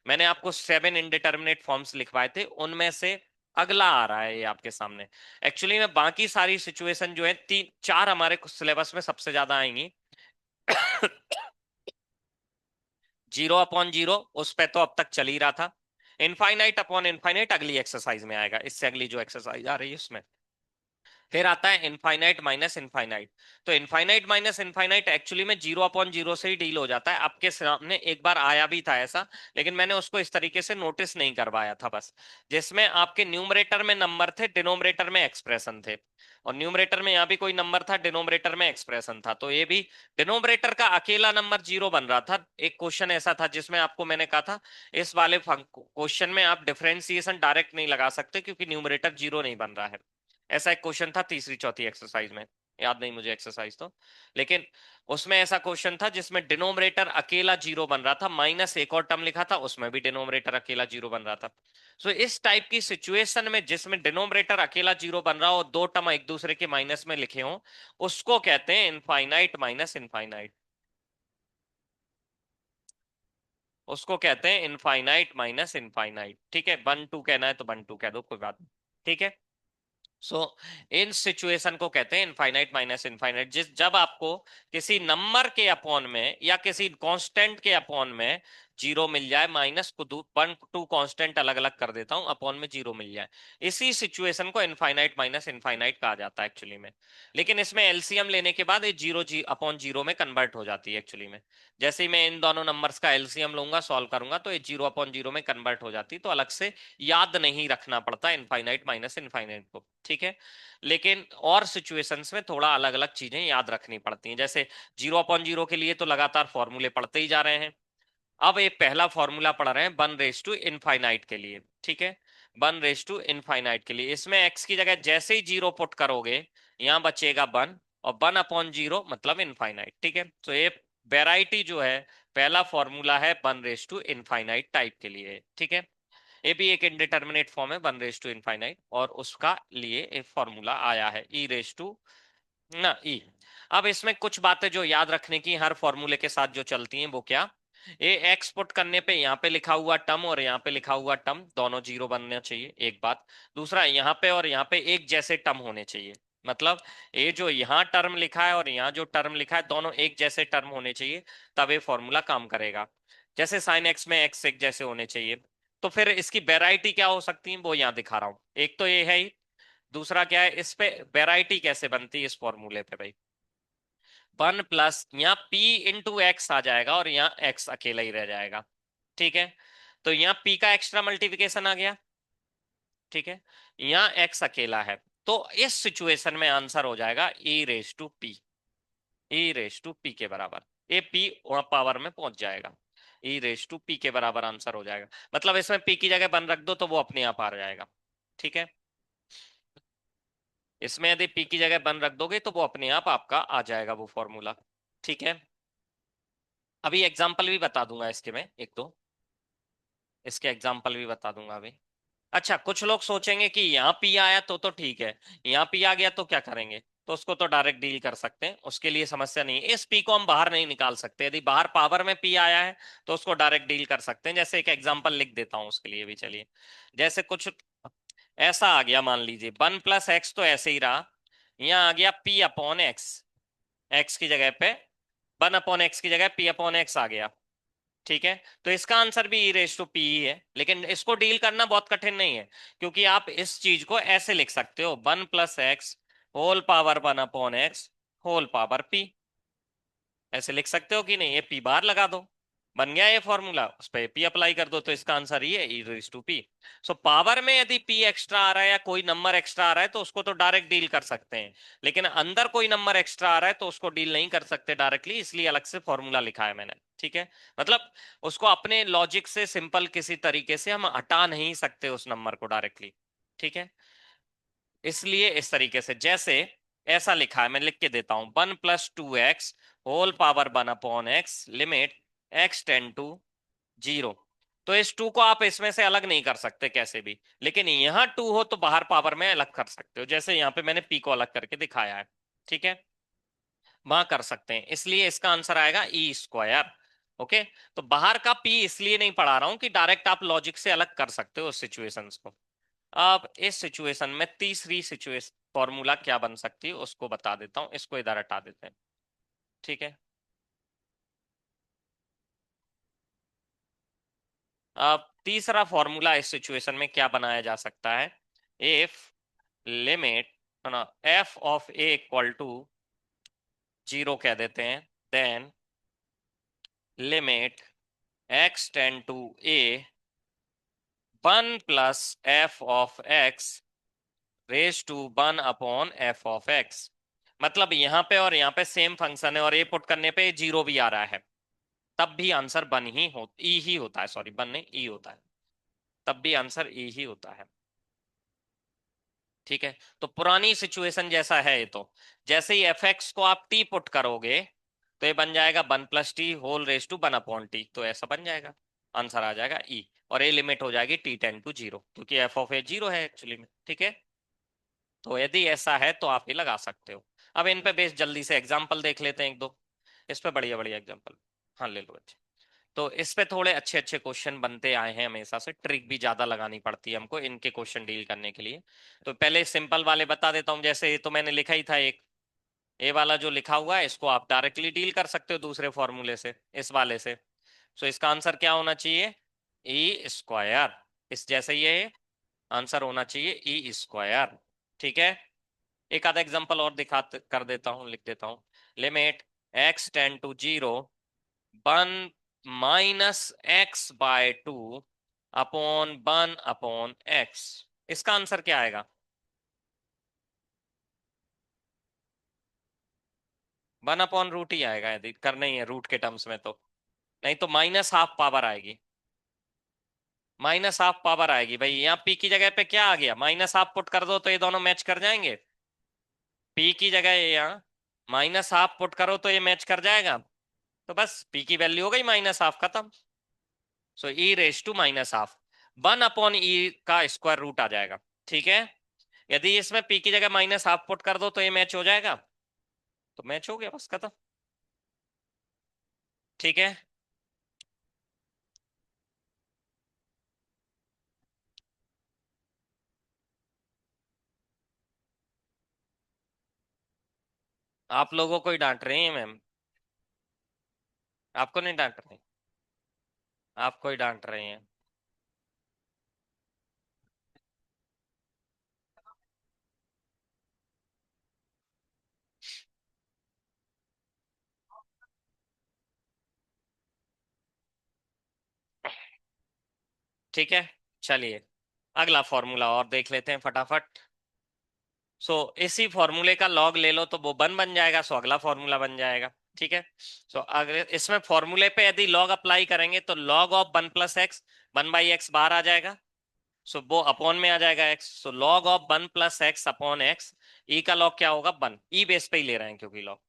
मैंने आपको 7 इनडिटर्मिनेट फॉर्म्स लिखवाए थे, उनमें से अगला आ रहा है ये आपके सामने। एक्चुअली में बाकी सारी सिचुएशन जो है 3 4 हमारे सिलेबस में सबसे ज्यादा आएंगी। 0/0 उस पे तो अब तक चल ही रहा था। इनफाइनाइट अपॉन इनफाइनाइट अगली एक्सरसाइज में आएगा, इससे अगली जो एक्सरसाइज आ रही है उसमें। फिर आता है इनफाइनाइट माइनस इनफाइनाइट। तो इनफाइनाइट माइनस इनफाइनाइट एक्चुअली में 0/0 से ही डील हो जाता है। आपके सामने एक बार आया भी था ऐसा, लेकिन मैंने उसको इस तरीके से नोटिस नहीं करवाया था बस। जिसमें आपके न्यूमरेटर में नंबर थे, डिनोमिनेटर में एक्सप्रेशन थे। और न्यूमरेटर में यहाँ भी कोई नंबर था, डिनोमिनेटर में एक्सप्रेशन था। तो ये भी डिनोमिनेटर का अकेला नंबर 0 बन रहा था। एक क्वेश्चन ऐसा था जिसमें आपको मैंने कहा था इस वाले क्वेश्चन में आप डिफरेंशिएशन डायरेक्ट नहीं लगा सकते क्योंकि न्यूमरेटर 0 नहीं बन रहा है। ऐसा एक क्वेश्चन था तीसरी चौथी एक्सरसाइज में, याद नहीं मुझे एक्सरसाइज तो। लेकिन उसमें ऐसा क्वेश्चन था जिसमें डिनोमिनेटर अकेला 0 बन रहा था, माइनस एक और टर्म लिखा था उसमें भी डिनोमिनेटर अकेला 0 बन रहा था। सो इस टाइप की सिचुएशन में जिसमें डिनोमिनेटर अकेला 0 बन रहा हो, दो टर्म एक दूसरे के माइनस में लिखे हो, उसको कहते हैं इनफाइनाइट माइनस इनफाइनाइट। उसको कहते हैं इनफाइनाइट माइनस इनफाइनाइट। ठीक है, 1 2 कहना है तो 1 2 कह दो, कोई बात नहीं। ठीक है। सो इन सिचुएशन को कहते हैं इनफाइनाइट माइनस इनफाइनाइट। जिस जब आपको किसी नंबर के अपॉन में या किसी कांस्टेंट के अपॉन में 0 मिल जाए, माइनस को 1 2 कांस्टेंट अलग अलग कर देता हूं, अपॉन में 0 मिल जाए, इसी सिचुएशन को इनफाइनाइट माइनस इनफाइनाइट कहा जाता है एक्चुअली में। लेकिन इसमें एलसीएम लेने के बाद ये 0/0 में कन्वर्ट हो जाती है एक्चुअली में। जैसे ही मैं इन दोनों नंबर्स का एलसीएम लूंगा, सॉल्व करूंगा, तो ये 0/0 में कन्वर्ट हो जाती है। तो अलग से याद नहीं रखना पड़ता इनफाइनाइट माइनस इनफाइनाइट को। ठीक है। लेकिन और सिचुएशंस में थोड़ा अलग अलग चीजें याद रखनी पड़ती हैं। जैसे 0/0 के लिए तो लगातार फॉर्मूले पढ़ते ही जा रहे हैं। अब एक पहला फॉर्मूला पढ़ रहे हैं 1 रेज टू इनफाइनाइट के लिए। ठीक है, 1 रेज टू इनफाइनाइट के लिए इसमें एक्स की जगह जैसे ही 0 पुट करोगे, यहां बचेगा 1, और 1/0 मतलब इनफाइनाइट। ठीक है, तो ये वेराइटी जो है, पहला फॉर्मूला है 1 रेज टू इनफाइनाइट टाइप के लिए। ठीक है, ये भी एक इनडिटर्मिनेट फॉर्म है 1 रेज टू इनफाइनाइट, और उसका लिए एक फॉर्मूला आया है ई रेज टू ना ई। अब इसमें कुछ बातें जो याद रखने की हर फॉर्मूले के साथ जो चलती हैं वो क्या, ये एक्स पुट करने पे यहाँ पे लिखा हुआ टर्म और यहाँ पे लिखा हुआ टर्म दोनों 0 बनना चाहिए, एक बात। दूसरा, यहाँ पे और यहाँ पे एक जैसे टर्म होने चाहिए। मतलब ये जो यहाँ टर्म लिखा है और यहाँ जो टर्म लिखा है, दोनों एक जैसे टर्म होने चाहिए, तब ये फॉर्मूला काम करेगा। जैसे साइन एक्स में एक्स एक जैसे होने चाहिए। तो फिर इसकी वेराइटी क्या हो सकती है वो यहाँ दिखा रहा हूँ। एक तो ये है ही, दूसरा क्या है, इस पे वेराइटी कैसे बनती है इस फॉर्मूले पे भाई। 1 प्लस यहाँ p इंटू एक्स आ जाएगा और यहाँ x अकेला ही रह जाएगा। ठीक है, तो यहाँ p का एक्स्ट्रा मल्टीप्लिकेशन आ गया। ठीक है, यहाँ x अकेला है। तो इस सिचुएशन में आंसर हो जाएगा e रेज टू p के बराबर। ए p पावर में पहुंच जाएगा, e रेज टू p के बराबर आंसर हो जाएगा। मतलब इसमें p की जगह 1 रख दो तो वो अपने आप आ जाएगा। ठीक है, इसमें यदि p की जगह 1 रख दोगे तो वो अपने आप आपका आ जाएगा वो फॉर्मूला। ठीक है, अभी एग्जाम्पल भी बता दूंगा इसके, मैं एक दो इसके एग्जाम्पल भी बता दूंगा अभी। अच्छा, कुछ लोग सोचेंगे कि यहाँ पी आया तो ठीक है, यहाँ पी आ गया तो क्या करेंगे। तो उसको तो डायरेक्ट डील कर सकते हैं, उसके लिए समस्या नहीं है। इस पी को हम बाहर नहीं निकाल सकते, यदि बाहर पावर में पी आया है तो उसको डायरेक्ट डील कर सकते हैं। जैसे एक एग्जाम्पल लिख देता हूँ उसके लिए भी, चलिए। जैसे कुछ ऐसा आ गया, मान लीजिए 1 प्लस एक्स तो ऐसे ही रहा, यहाँ आ गया पी अपॉन एक्स। एक्स की जगह पे 1/x की जगह p/x आ गया। ठीक है, तो इसका आंसर भी ई रेस टू पी ही है। लेकिन इसको डील करना बहुत कठिन नहीं है, क्योंकि आप इस चीज को ऐसे लिख सकते हो, 1 plus x whole power 1/x whole power p। ऐसे लिख सकते हो कि नहीं, ये पी बार लगा दो, बन गया ये फॉर्मूला, उस पर पी अप्लाई कर दो, तो इसका आंसर ये e raise to p. So power में यदि पी एक्स्ट्रा आ रहा है या कोई नंबर एक्स्ट्रा आ रहा है तो उसको तो डायरेक्ट डील कर सकते हैं। लेकिन अंदर कोई नंबर एक्स्ट्रा आ रहा है तो उसको डील नहीं कर सकते डायरेक्टली, इसलिए अलग से फॉर्मूला लिखा है मैंने। ठीक है, मतलब उसको अपने लॉजिक से सिंपल किसी तरीके से हम हटा नहीं सकते उस नंबर को डायरेक्टली। ठीक है, इसलिए इस तरीके से, जैसे ऐसा लिखा है, मैं लिख के देता हूं, 1 + 2x whole power 1/x limit x tend to 0। तो इस टू को आप इसमें से अलग नहीं कर सकते कैसे भी, लेकिन यहाँ टू हो तो बाहर पावर में अलग कर सकते हो, जैसे यहाँ पे मैंने पी को अलग करके दिखाया है, ठीक है, वहां कर सकते हैं, इसलिए इसका आंसर आएगा ई स्क्वायर। ओके, तो बाहर का पी इसलिए नहीं पढ़ा रहा हूं कि डायरेक्ट आप लॉजिक से अलग कर सकते हो सिचुएशंस को। अब इस सिचुएशन में तीसरी सिचुएशन फॉर्मूला क्या बन सकती है उसको बता देता हूं, इसको इधर हटा देते हैं, ठीक है। अब तीसरा फॉर्मूला इस सिचुएशन में क्या बनाया जा सकता है, इफ लिमिट ना f of a equal to zero कह देते हैं, then limit x tend to a 1 + f(x) raise to 1/f(x)। मतलब यहाँ पे और यहाँ पे सेम फंक्शन है और ए पुट करने पे जीरो भी आ रहा है, तब भी आंसर बन ही हो ई ही होता है, सॉरी बन नहीं ई होता है, तब भी आंसर ई ही होता है, ठीक है। तो पुरानी सिचुएशन जैसा है ये, तो जैसे ही fx को आप t पुट करोगे तो ये बन जाएगा 1 + t whole raise to 1/t, तो ऐसा बन जाएगा, आंसर आ जाएगा ई, और ये लिमिट हो जाएगी t टेंड टू जीरो, क्योंकि एफ ऑफ ए जीरो है एक्चुअली में, ठीक है। तो यदि ऐसा है तो आप ये लगा सकते हो। अब इन पे बेस जल्दी से एग्जाम्पल देख लेते हैं एक दो, इस पे बढ़िया बढ़िया एग्जाम्पल, हाँ ले लो बच्चे। तो इस पे थोड़े अच्छे अच्छे क्वेश्चन बनते आए हैं हमेशा से, ट्रिक भी ज्यादा लगानी पड़ती है हमको इनके क्वेश्चन डील करने के लिए। तो पहले सिंपल वाले बता देता हूँ, जैसे ये तो मैंने लिखा ही था एक, ए वाला जो लिखा हुआ है इसको आप डायरेक्टली डील कर सकते हो दूसरे फॉर्मूले से, इस वाले से। सो इसका आंसर क्या होना चाहिए, ई स्क्वायर, इस जैसे ये आंसर होना चाहिए ई स्क्वायर, ठीक है। एक आधा एग्जांपल और दिखा कर देता हूँ, लिख देता हूँ, limit x tend to zero 1 - x/2 upon 1/x, इसका आंसर क्या आएगा, 1/√, ही आएगा यदि करना ही है रूट के टर्म्स में तो, नहीं तो -½ पावर आएगी, -½ पावर आएगी भाई। यहाँ पी की जगह पे क्या आ गया, -½ पुट कर दो तो ये दोनों मैच कर जाएंगे, पी की जगह यहाँ -½ पुट करो तो ये मैच कर जाएगा, तो बस पी की वैल्यू हो गई -½ खत्म। सो ई रेस टू -½ 1/e का स्क्वायर रूट आ जाएगा, ठीक है। यदि इसमें पी की जगह -½ पुट कर दो तो ये मैच हो जाएगा, तो मैच हो गया, बस खत्म, ठीक है। आप लोगों को ही डांट रही हैं मैम, आपको नहीं डांट रही, आपको ही डांट रही हैं। ठीक है, चलिए अगला फॉर्मूला और देख लेते हैं फटाफट। सो इसी फॉर्मूले का लॉग ले लो तो वो बन जाएगा, सो अगला फॉर्मूला बन जाएगा, ठीक है। सो अगर इसमें फॉर्मूले पे यदि लॉग अप्लाई करेंगे तो लॉग ऑफ 1 + x, 1/x बाहर आ जाएगा, सो वो अपॉन में आ जाएगा x, so log of 1 + x upon x, ई का लॉग क्या होगा 1, ई बेस पे ही ले रहे हैं क्योंकि लॉग।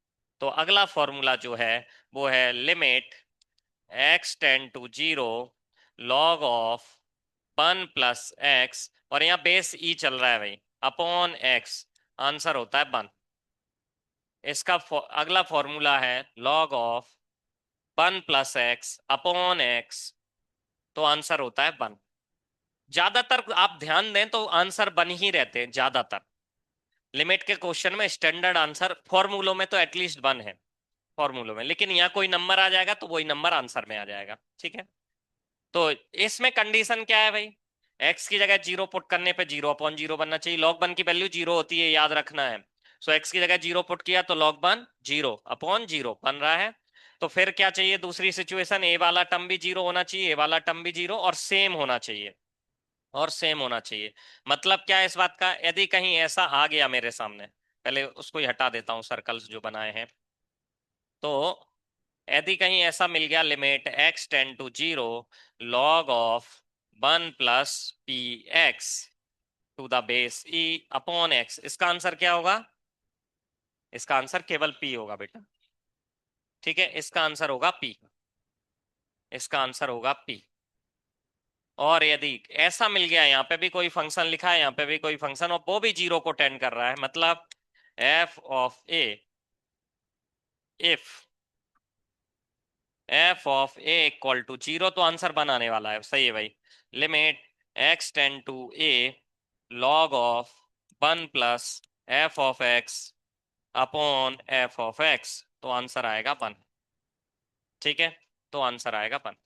तो अगला फॉर्मूला जो है वो है limit x tend to zero log of 1 + x, और यहाँ बेस ई चल रहा है भाई, अपॉन x, आंसर होता है 1। इसका अगला फॉर्मूला है log of 1 + x upon x, तो आंसर होता है 1। ज्यादातर आप ध्यान दें तो आंसर बन ही रहते हैं ज्यादातर, लिमिट के क्वेश्चन में स्टैंडर्ड आंसर फॉर्मूलों में तो एटलीस्ट 1 है फॉर्मूलों में, लेकिन यहाँ कोई नंबर आ जाएगा तो वही नंबर आंसर में आ जाएगा, ठीक है। तो इसमें कंडीशन क्या है भाई, एक्स की जगह जीरो पुट करने पे 0/0 बनना चाहिए, log 1 की वैल्यू जीरो होती है, याद रखना है। सो एक्स की जगह जीरो पुट किया तो log 1 0/0 बन रहा है। तो फिर क्या चाहिए दूसरी सिचुएशन, ए वाला टर्म भी जीरो होना चाहिए, ए वाला टर्म भी जीरो और सेम होना चाहिए, और सेम होना चाहिए। मतलब क्या है इस बात का, यदि कहीं ऐसा आ गया मेरे सामने, पहले उसको ही हटा देता हूँ सर्कल्स जो बनाए हैं, तो यदि कहीं ऐसा मिल गया limit x tend to zero log of 1 + p(x) to the base e upon x, इसका आंसर क्या होगा, इसका आंसर केवल p होगा बेटा, ठीक है, इसका आंसर होगा p, इसका आंसर होगा p, और यदि ऐसा मिल गया, यहाँ पे भी कोई फंक्शन लिखा है, यहाँ पे भी कोई फंक्शन, और वो भी जीरो को टेंड कर रहा है, मतलब f of a, if f of a equal to zero, तो आंसर बनाने वाला है, सही है भाई। Limit x tend to a log of 1 plus f of x upon f of x, तो आंसर आएगा 1। ठीक है, तो आंसर आएगा 1।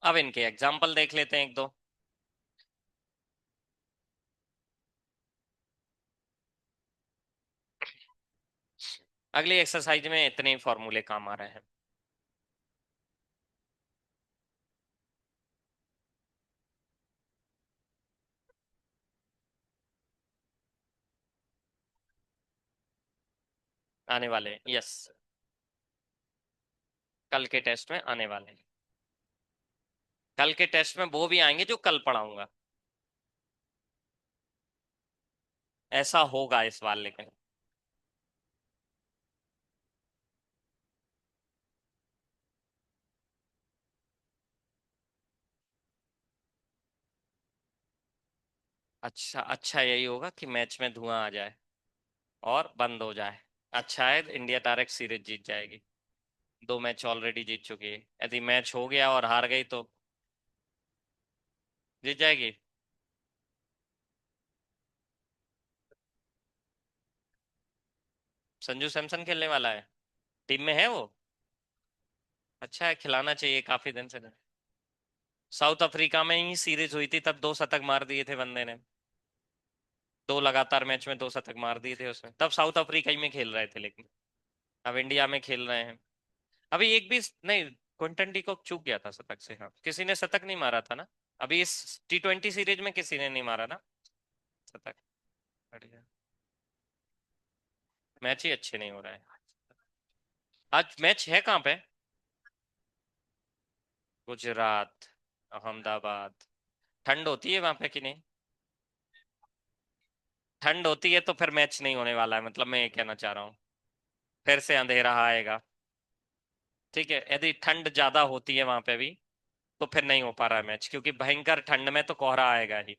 अब इनके एग्जाम्पल देख लेते हैं एक दो। अगली एक्सरसाइज में इतने ही फॉर्मूले काम आ रहे हैं। आने वाले, यस, कल के टेस्ट में आने वाले हैं। कल के टेस्ट में वो भी आएंगे जो कल पढ़ाऊंगा, ऐसा होगा इस बार लेकिन। अच्छा अच्छा, यही होगा कि मैच में धुआं आ जाए और बंद हो जाए। अच्छा है, इंडिया डायरेक्ट सीरीज जीत जाएगी। 2 मैच ऑलरेडी जीत चुकी है, यदि मैच हो गया और हार गई तो जीत जाएगी। संजू सैमसन खेलने वाला है, टीम में है वो। अच्छा है, खिलाना चाहिए, काफी दिन से नहीं। साउथ अफ्रीका में ही सीरीज हुई थी, तब 2 शतक मार दिए थे बंदे ने। 2 लगातार मैच में 2 शतक मार दिए थे उसने, तब साउथ अफ्रीका ही में खेल रहे थे, लेकिन अब इंडिया में खेल रहे हैं। अभी एक भी नहीं, क्विंटन डी कॉक चूक गया था शतक से, हाँ, किसी ने शतक नहीं मारा था ना। अभी इस T20 सीरीज में किसी ने नहीं मारा ना शतक। बढ़िया। मैच ही अच्छे नहीं हो रहे हैं। आज मैच है कहाँ पे? गुजरात, अहमदाबाद। ठंड होती है वहां पे कि नहीं? ठंड होती है तो फिर मैच नहीं होने वाला है, मतलब मैं ये कहना चाह रहा हूँ। फिर से अंधेरा आएगा। ठीक है, यदि ठंड ज्यादा होती है वहां पे भी, तो फिर नहीं हो पा रहा है मैच, क्योंकि भयंकर ठंड में तो कोहरा आएगा ही।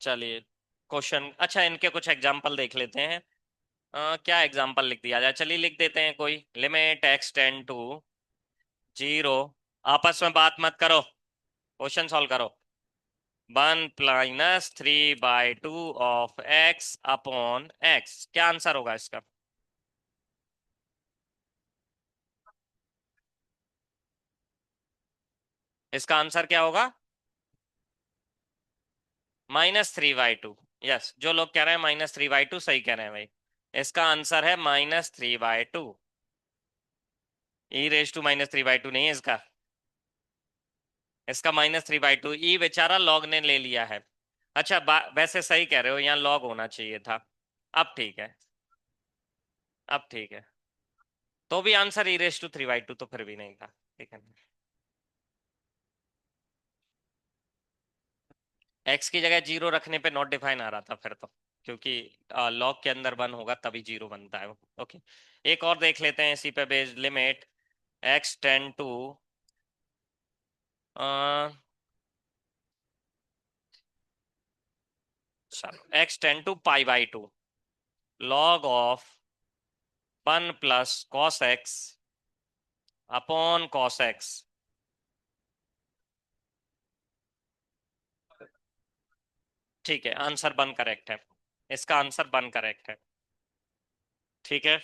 चलिए, क्वेश्चन, अच्छा इनके कुछ एग्जाम्पल देख लेते हैं। क्या एग्जाम्पल लिख दिया जाए, चलिए लिख देते हैं कोई। Limit x tend to zero, आपस में बात मत करो, क्वेश्चन सॉल्व करो। 1 - 3/2 ऑफ एक्स अपॉन एक्स, क्या आंसर होगा इसका? इसका आंसर क्या होगा? -3/2। यस, जो लोग कह रहे हैं -3/2 सही कह रहे हैं भाई। इसका आंसर है -3/2। e⁻³ नहीं है इसका। इसका -3/2, ई बेचारा लॉग ने ले लिया है। अच्छा, वैसे सही कह रहे हो, यहाँ लॉग होना चाहिए था। अब ठीक है, अब ठीक है। तो भी आंसर e⁻³ तो फिर भी नहीं था। ठीक है, एक्स की जगह जीरो रखने पे नॉट डिफाइन आ रहा था फिर तो, क्योंकि लॉग के अंदर 1 होगा तभी जीरो बनता है। ओके, एक और देख लेते हैं इसी पे based. Limit x tend to x tend to π/2 log of 1 + cos x upon cos x। ठीक है, आंसर 1 करेक्ट है। इसका आंसर 1 करेक्ट है। ठीक है,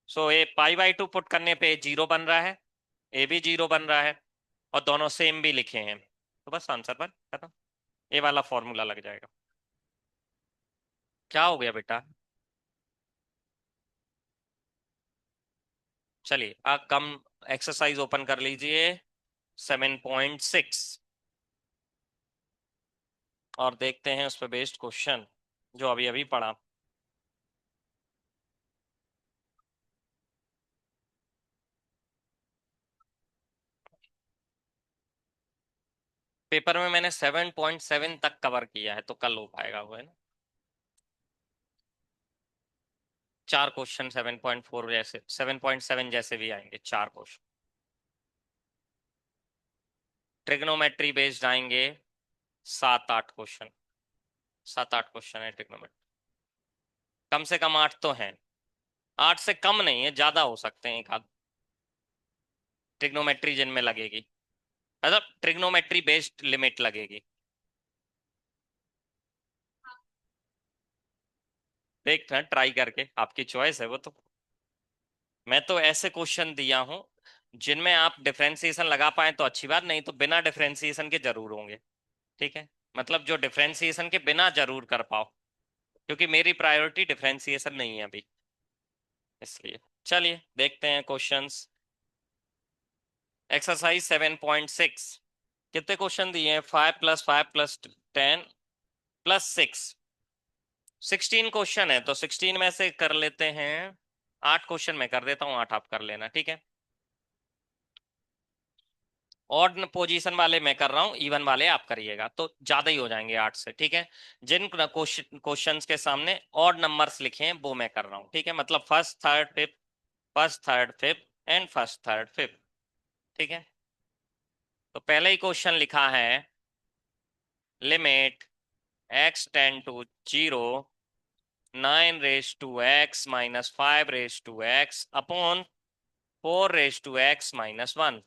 सो ए π/2 पुट करने पे जीरो बन रहा है, ए भी जीरो बन रहा है, और दोनों सेम भी लिखे हैं, तो बस आंसर 1 खत्म। ये वाला फॉर्मूला लग जाएगा। क्या हो गया बेटा? चलिए, आप कम एक्सरसाइज ओपन कर लीजिए, 7.6, और देखते हैं उस पर बेस्ड क्वेश्चन जो अभी अभी पढ़ा। पेपर में मैंने 7.7 तक कवर किया है, तो कल हो पाएगा वो, है ना। 4 क्वेश्चन 7.4 जैसे, 7.7 जैसे भी आएंगे 4 क्वेश्चन। ट्रिग्नोमेट्री बेस्ड आएंगे 7-8 क्वेश्चन। 7-8 क्वेश्चन है ट्रिग्नोमेट्री। कम से कम 8 तो हैं। 8 से कम नहीं है, ज्यादा हो सकते हैं एक आध। ट्रिग्नोमेट्री जिनमें लगेगी, मतलब ट्रिग्नोमेट्री बेस्ड लिमिट लगेगी। देखते हैं ट्राई करके, आपकी चॉइस है वो तो। मैं तो ऐसे क्वेश्चन दिया हूं जिनमें आप डिफरेंशिएशन लगा पाए तो अच्छी बात, नहीं तो बिना डिफरेंशिएशन के जरूर होंगे। ठीक है, मतलब जो डिफरेंशिएशन के बिना जरूर कर पाओ, क्योंकि मेरी प्रायोरिटी डिफरेंशिएशन नहीं है अभी, इसलिए। चलिए देखते हैं क्वेश्चंस। एक्सरसाइज 7.6। कितने क्वेश्चन दिए हैं? 5+5+10+6। 16 क्वेश्चन है, तो 16 में से कर लेते हैं। 8 क्वेश्चन मैं कर देता हूँ, 8 आप कर लेना, ठीक है। ऑड पोजीशन वाले मैं कर रहा हूँ, इवन वाले आप करिएगा, तो ज्यादा ही हो जाएंगे 8 से, ठीक है। जिन क्वेश्चंस के सामने ऑड नंबर्स लिखे हैं वो मैं कर रहा हूँ, ठीक है। मतलब first third fifth, first third fifth and first third fifth, ठीक है। तो पहले ही क्वेश्चन लिखा है, limit x tend to 0, 9 raise to x-5 raise to x upon 4 raise to x-1,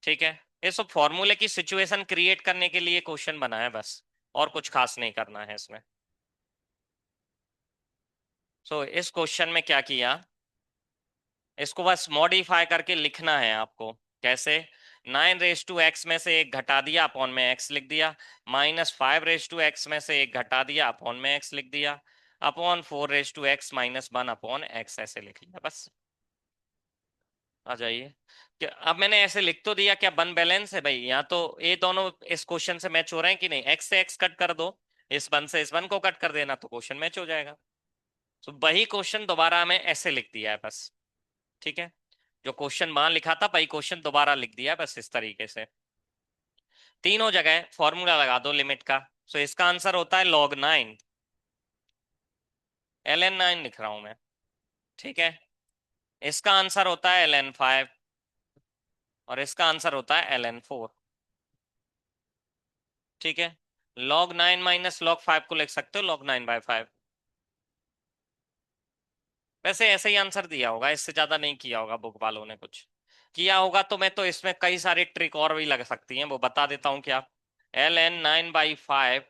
ठीक है। ये सब फॉर्मूले की सिचुएशन क्रिएट करने के लिए क्वेश्चन बना है बस, और कुछ खास नहीं करना है इसमें। इस क्वेश्चन में क्या किया, इसको बस मॉडिफाई करके लिखना है आपको। कैसे? 9 रेज टू x में से एक घटा दिया, अपॉन में x लिख दिया। -5 रेज टू x में से एक घटा दिया, अपॉन में x लिख दिया। Upon 4 raise to x-1 upon x ऐसे लिख लिया बस। आ जाइए। क्या अब मैंने ऐसे लिख तो दिया, क्या वन बैलेंस है भाई? यहाँ तो ये दोनों इस क्वेश्चन से मैच हो रहे हैं कि नहीं? x से x कट कर दो, इस वन से इस वन को कट कर देना, तो क्वेश्चन मैच हो जाएगा। तो वही क्वेश्चन दोबारा मैं ऐसे लिख दिया है बस, ठीक है। जो क्वेश्चन वहां लिखा था वही क्वेश्चन दोबारा लिख दिया है बस, इस तरीके से। तीनों जगह फॉर्मूला लगा दो लिमिट का। इसका आंसर होता है log 9। ln 9 लिख रहा हूं मैं, ठीक है। इसका आंसर होता है ln 5, और इसका आंसर होता है ln 4, ठीक है। log 9 माइनस log 5 को लिख सकते हो log 9/5। वैसे ऐसे ही आंसर दिया होगा, इससे ज्यादा नहीं किया होगा बुक वालों ने। कुछ किया होगा तो मैं तो इसमें कई सारी ट्रिक और भी लग सकती हैं, वो बता देता हूँ क्या। ln 9/5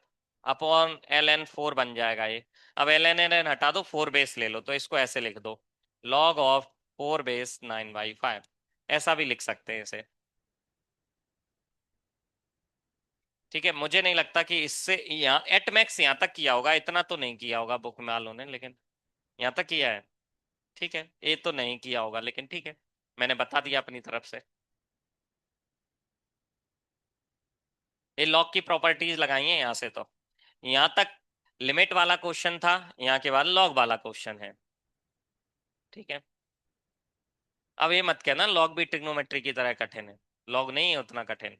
अपॉन ln 4 बन जाएगा ये। अब ln हटा दो, 4 बेस ले लो, तो इसको ऐसे लिख दो, log of 4 base 9/5। ऐसा भी लिख सकते हैं इसे, ठीक है। मुझे नहीं लगता कि इससे यहाँ एट मैक्स यहाँ तक किया होगा, इतना तो नहीं किया होगा बुक में वालों ने, लेकिन यहाँ तक किया है, ठीक है। ये तो नहीं किया होगा, लेकिन ठीक है, मैंने बता दिया अपनी तरफ से। ये लॉग की प्रॉपर्टीज लगाई हैं यहाँ से, तो यहाँ तक लिमिट वाला क्वेश्चन था, यहाँ के बाद लॉग वाला क्वेश्चन है, ठीक है। अब ये मत कहना लॉग भी ट्रिग्नोमेट्री की तरह कठिन है, लॉग नहीं है उतना कठिन।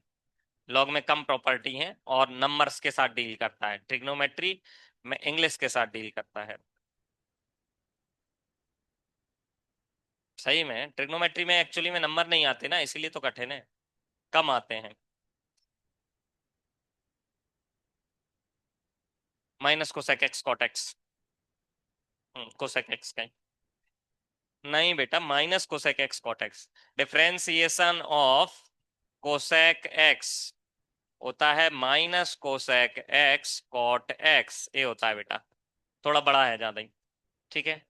लॉग में कम प्रॉपर्टी है और नंबर्स के साथ डील करता है, ट्रिग्नोमेट्री में इंग्लिश के साथ डील करता है। सही में ट्रिग्नोमेट्री में एक्चुअली में नंबर नहीं आते ना, इसीलिए तो कठिन है, कम आते हैं। Minus cosec x cot x. Cosec x का नहीं बेटा, minus cosec x cot x. Differentiation of cosec x होता है minus cosec x cot x, ये होता है बेटा। थोड़ा बड़ा है ज्यादा ही, ठीक है।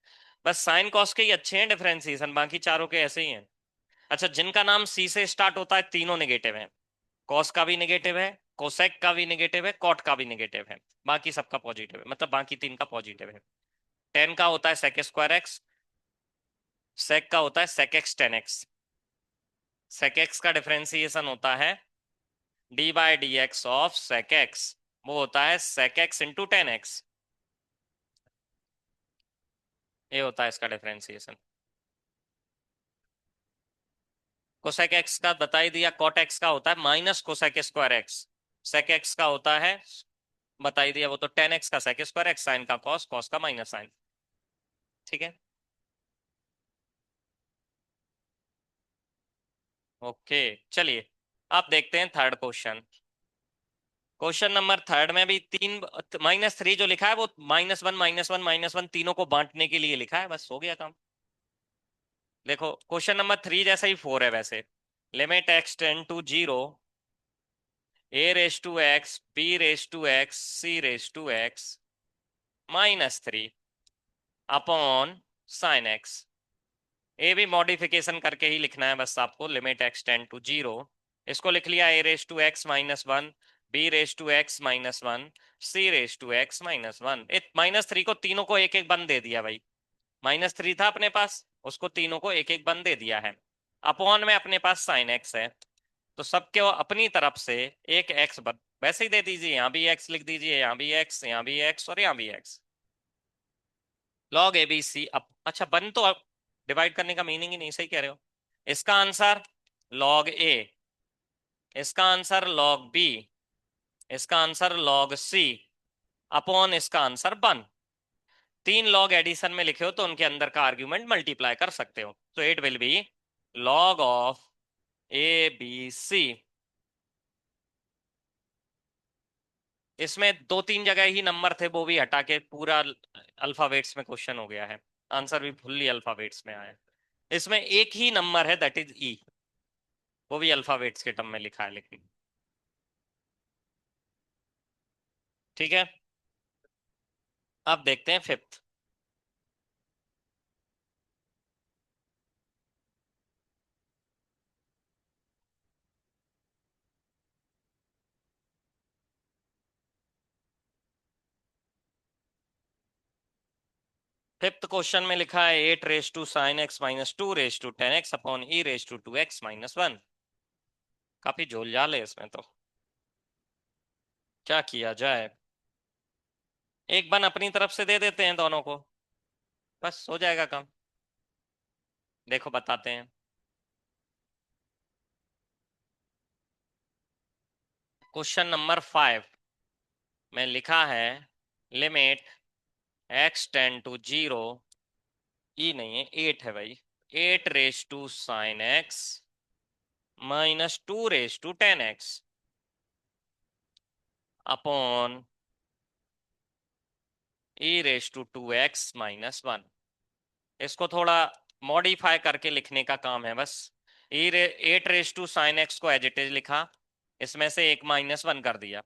बस साइन कॉस के ही अच्छे हैं डिफरेंशिएशन, बाकी चारों के ऐसे ही हैं। अच्छा, जिनका नाम सी से स्टार्ट होता है तीनों नेगेटिव है। कॉस का भी नेगेटिव है, कोसेक का भी नेगेटिव है, कॉट का भी नेगेटिव है, बाकी सबका पॉजिटिव है, मतलब बाकी तीन का पॉजिटिव है। टेन का होता है सेक स्क्वायर एक्स, सेक का होता है sec x tan x. Sec x का डिफरेंशिएशन होता है d/dx ऑफ सेक एक्स, वो होता है सेक एक्स इंटू 10x। ये होता है इसका डिफरेंशिएशन। कोसेक एक्स का बता ही दिया, कॉट एक्स का होता है minus cosec square x, sec x का होता है, बता ही दिया वो तो, टेन एक्स का सेक स्क्वायर एक्स, साइन का कॉस, कॉस का माइनस साइन। ठीक है, ओके। चलिए आप देखते हैं third question. Question number third में भी तीन, माइनस थ्री जो लिखा है वो minus one minus one minus one तीनों को बांटने के लिए लिखा है, बस हो गया काम। देखो क्वेश्चन नंबर थ्री जैसा ही फोर है वैसे, limit x tend to zero, a raise to x b raise to x c raise to x minus three upon sine x. ए भी मॉडिफिकेशन करके ही लिखना है बस आपको, limit x tend to zero, इसको लिख लिया a raise to x minus one, b raise to x minus one, c raise to x minus one. Minus three को तीनों को एक एक बन दे दिया भाई, माइनस थ्री था अपने पास, उसको तीनों को एक एक बन दे दिया है। अपॉन में अपने पास साइन एक्स है, तो सबके अपनी तरफ से एक एक्स बन, वैसे ही दे दीजिए, यहाँ भी एक्स लिख दीजिए, यहाँ भी एक्स, यहाँ भी एक्स और यहाँ भी x. Log a b c अब, अच्छा बन तो अब डिवाइड करने का मीनिंग ही नहीं, सही कह रहे हो। इसका आंसर लॉग ए, इसका आंसर लॉग बी, इसका आंसर लॉग सी, अपॉन इसका आंसर बन। तीन लॉग एडिशन में लिखे हो तो उनके अंदर का आर्ग्यूमेंट मल्टीप्लाई कर सकते हो, तो it will be log of a b c. इसमें दो तीन जगह ही नंबर थे, वो भी हटा के पूरा अल्फाबेट्स में क्वेश्चन हो गया है, आंसर भी फुल्ली अल्फाबेट्स में आया है। इसमें एक ही नंबर है दैट इज ई, वो भी अल्फाबेट्स के टर्म में लिखा है लेकिन। ठीक है, अब देखते हैं फिफ्थ। फिफ्थ क्वेश्चन में लिखा है eight raise to sine x minus two raise to tan x upon e raise to two x minus one. काफी झोलझाल है इसमें तो, क्या किया जाए। एक बन अपनी तरफ से दे देते हैं दोनों को, बस हो जाएगा काम। देखो बताते हैं। क्वेश्चन नंबर फाइव में लिखा है limit x tend to zero, e नहीं है एट है भाई, eight raise to sine x minus two raise to tan x upon e raise to two x minus one. इसको थोड़ा मॉडिफाई करके लिखने का काम है बस। Eight raise to sine x को एज इट इज लिखा, इसमें से एक माइनस वन कर दिया,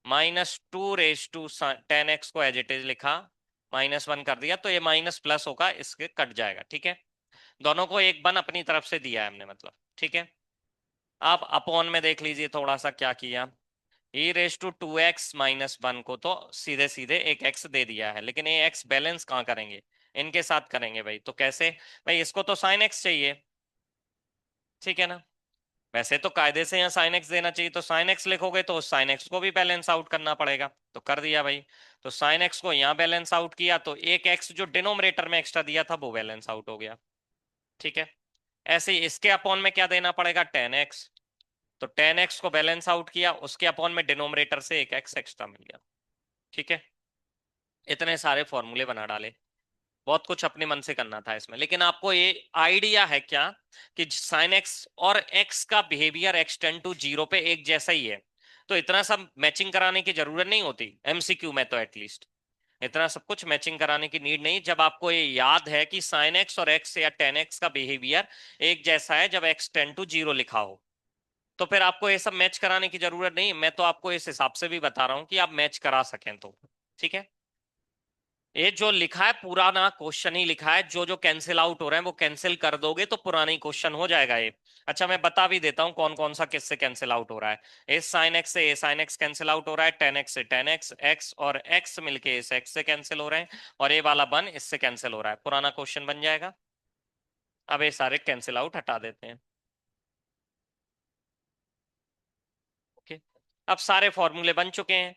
minus two raise to tan x को एज इट इज लिखा, माइनस वन कर दिया, तो ये माइनस प्लस होगा, इसके कट जाएगा। ठीक है, दोनों को एक वन अपनी तरफ से दिया है हमने मतलब। ठीक है, आप अपॉन में देख लीजिए थोड़ा सा क्या किया। E raise to two x minus one को तो सीधे सीधे एक एक्स दे दिया है, लेकिन ये एक्स बैलेंस कहाँ करेंगे, इनके साथ करेंगे भाई, तो कैसे भाई, इसको तो साइन एक्स चाहिए, ठीक है ना। वैसे तो कायदे से यहाँ साइन एक्स देना चाहिए, तो साइन एक्स लिखोगे तो साइन एक्स को भी बैलेंस आउट करना पड़ेगा, तो कर दिया भाई। तो साइन एक्स को यहाँ बैलेंस आउट किया, तो एक एक्स जो डिनोमिनेटर में एक्स्ट्रा दिया था वो बैलेंस आउट हो गया। ठीक है, ऐसे ही इसके अपॉन में क्या देना पड़ेगा, टेन एक्स, तो टेन एक्स को बैलेंस आउट किया, उसके अपॉन में डिनोमिनेटर से एक एक्स एक्स्ट्रा मिल गया। ठीक है, इतने सारे फॉर्मूले बना डाले, बहुत कुछ अपने मन से करना था इसमें, लेकिन आपको ये आइडिया है क्या कि साइन एक्स और एक्स का behaviour x tend to zero पे एक जैसा ही है, तो इतना सब मैचिंग कराने की जरूरत नहीं होती एमसीक्यू में, तो एटलीस्ट इतना सब कुछ मैचिंग कराने की नीड नहीं, जब आपको ये याद है कि साइन एक्स और एक्स या टेन एक्स का बिहेवियर एक जैसा है जब एक्स टेन टू जीरो लिखा हो, तो फिर आपको ये सब मैच कराने की जरूरत नहीं, मैं तो आपको इस हिसाब से भी बता रहा हूं कि आप मैच करा सकें तो। ठीक है, ये जो लिखा है पुराना क्वेश्चन ही लिखा है, जो जो कैंसिल आउट हो रहे हैं वो कैंसिल कर दोगे तो पुराना ही क्वेश्चन हो जाएगा ये। अच्छा मैं बता भी देता हूँ कौन कौन सा किससे कैंसिल आउट हो रहा है। ए साइन एक्स से ए साइन एक्स कैंसिल आउट हो रहा है, टेन एक्स से टेन एक्स, एक्स और एक्स मिलके इस एक्स से कैंसिल हो रहे हैं, और ये वाला बन इससे कैंसिल हो रहा है, पुराना क्वेश्चन बन जाएगा। अब ये सारे कैंसिल आउट हटा देते हैं। ओके, अब सारे फॉर्मूले बन चुके हैं,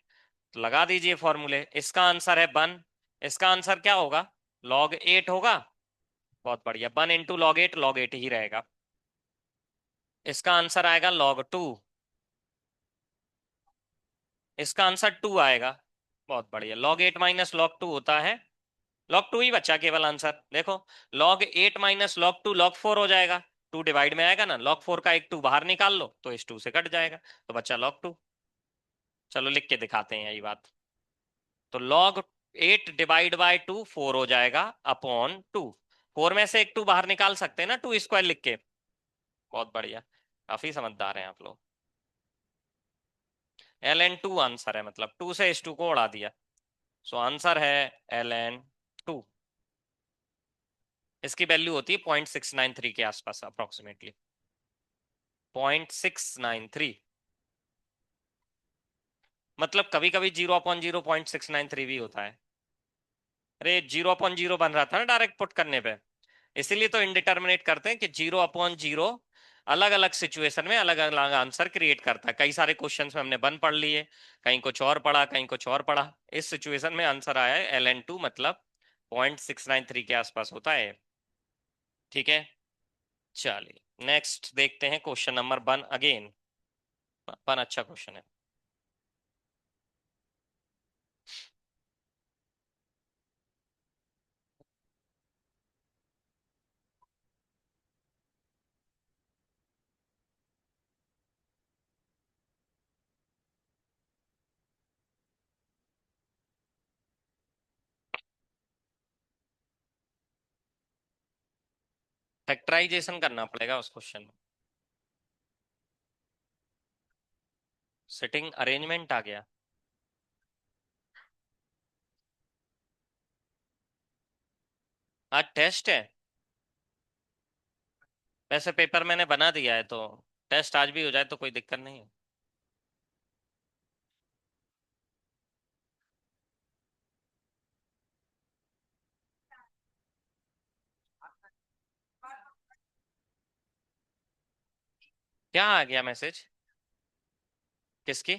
तो लगा दीजिए फॉर्मूले। इसका आंसर है वन, इसका आंसर क्या होगा, लॉग एट होगा। बहुत बढ़िया, वन इंटू लॉग एट ही रहेगा। इसका आंसर आएगा log 2। इसका आंसर 2 आएगा। बहुत बढ़िया, log 8 - log 2 होता है। log 2 ही बचा केवल आंसर, देखो। log 8 - log 2 log 4 हो जाएगा। 2 डिवाइड में आएगा ना, log 4 का एक 2 बाहर निकाल लो तो इस 2 से कट जाएगा, तो बच्चा log 2। चलो लिख के दिखाते हैं यही बात। तो log 8 डिवाइड बाय 2 4 हो जाएगा अपॉन 2। 4 में से एक 2 बाहर निकाल सकते हैं ना 2 स्क्वायर लिख के। बहुत बढ़िया, काफी समझदार हैं आप लोग। ln 2 आंसर है, मतलब 2 से इस 2 को उड़ा दिया। सो आंसर है ln 2। इसकी वैल्यू होती है 0.693 के आसपास अप्रोक्सीमेटली। 0.693। मतलब कभी कभी 0/0 0.693 भी होता है। अरे 0/0 बन रहा था ना डायरेक्ट पुट करने पे, इसीलिए तो इनडिटर्मिनेट करते हैं कि 0/0 अलग अलग सिचुएशन में अलग अलग आंसर क्रिएट करता है। कई सारे क्वेश्चंस में हमने वन पढ़ लिए, कहीं कुछ और पढ़ा, कहीं कुछ और पढ़ा। इस सिचुएशन में आंसर आया है ln 2, मतलब 0.693 के आसपास होता है। ठीक है, चलिए नेक्स्ट देखते हैं क्वेश्चन नंबर 1 अगेन। 1 अच्छा क्वेश्चन है। फैक्टराइजेशन करना पड़ेगा उस क्वेश्चन में। सिटिंग अरेंजमेंट आ गया। आज टेस्ट है। वैसे पेपर मैंने बना दिया है, तो टेस्ट आज भी हो जाए तो कोई दिक्कत नहीं है। क्या आ गया मैसेज? किसकी?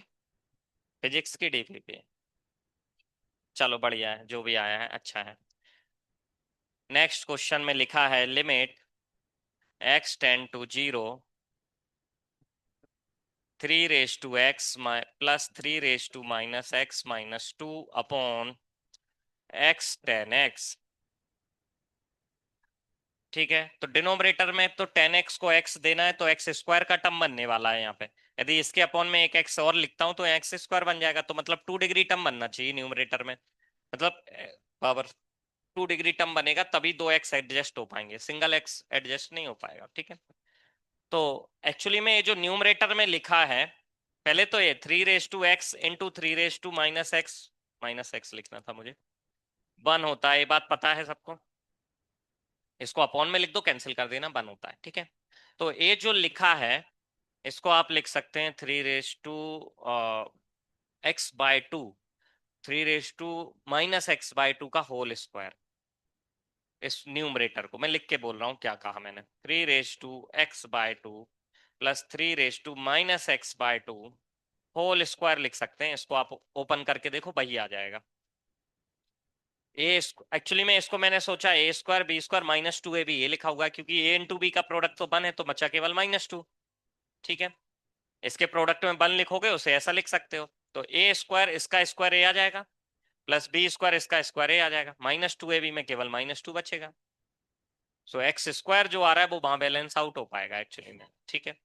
फिजिक्स की डीपीपी? चलो बढ़िया है, जो भी आया है अच्छा है। नेक्स्ट क्वेश्चन में लिखा है limit x → 0 3 raised to x plus 3 raised to - x - 2 upon x tan x। ठीक है, तो डिनोमिनेटर में तो tan x को x देना है, तो x स्क्वायर का टर्म बनने वाला है यहाँ पे। यदि इसके अपॉन में एक x और लिखता हूँ तो x स्क्वायर बन जाएगा, तो मतलब 2 डिग्री टर्म बनना चाहिए न्यूमरेटर में। मतलब पावर 2 डिग्री टर्म बनेगा, तभी 2x एडजस्ट हो पाएंगे, सिंगल x एडजस्ट नहीं हो पाएगा। ठीक है, तो एक्चुअली में ये जो न्यूमरेटर में लिखा है, पहले तो ये 3 raised to x into 3 raised to - x लिखना था मुझे। 1 होता है, ये बात पता है सबको। इसको अपॉन में लिख दो, कैंसिल कर देना, 1 होता है। ठीक है, तो ये जो लिखा है इसको आप लिख सकते हैं 3 raised to x/2, 3 raised to - x/2 का होल स्क्वायर। इस न्यूमरेटर को मैं लिख के बोल रहा हूँ क्या कहा मैंने, 3 raised to x/2 plus 3 raised to - x/2 whole square लिख सकते हैं। इसको आप ओपन करके देखो, वही आ जाएगा। ए एक्चुअली में इसको मैंने सोचा a² b² - 2ab ये लिखा होगा, क्योंकि a इंटू बी का प्रोडक्ट तो 1 है, तो बचा केवल -2। ठीक है, इसके प्रोडक्ट में 1 लिखोगे उसे ऐसा लिख सकते हो, तो a² इसका स्क्वायर a आ जाएगा, प्लस b² इसका स्क्वायर a आ जाएगा, -2ab में केवल -2 बचेगा। सो एक्स स्क्वायर जो आ रहा है वो वहां बैलेंस आउट हो पाएगा एक्चुअली में। ठीक है,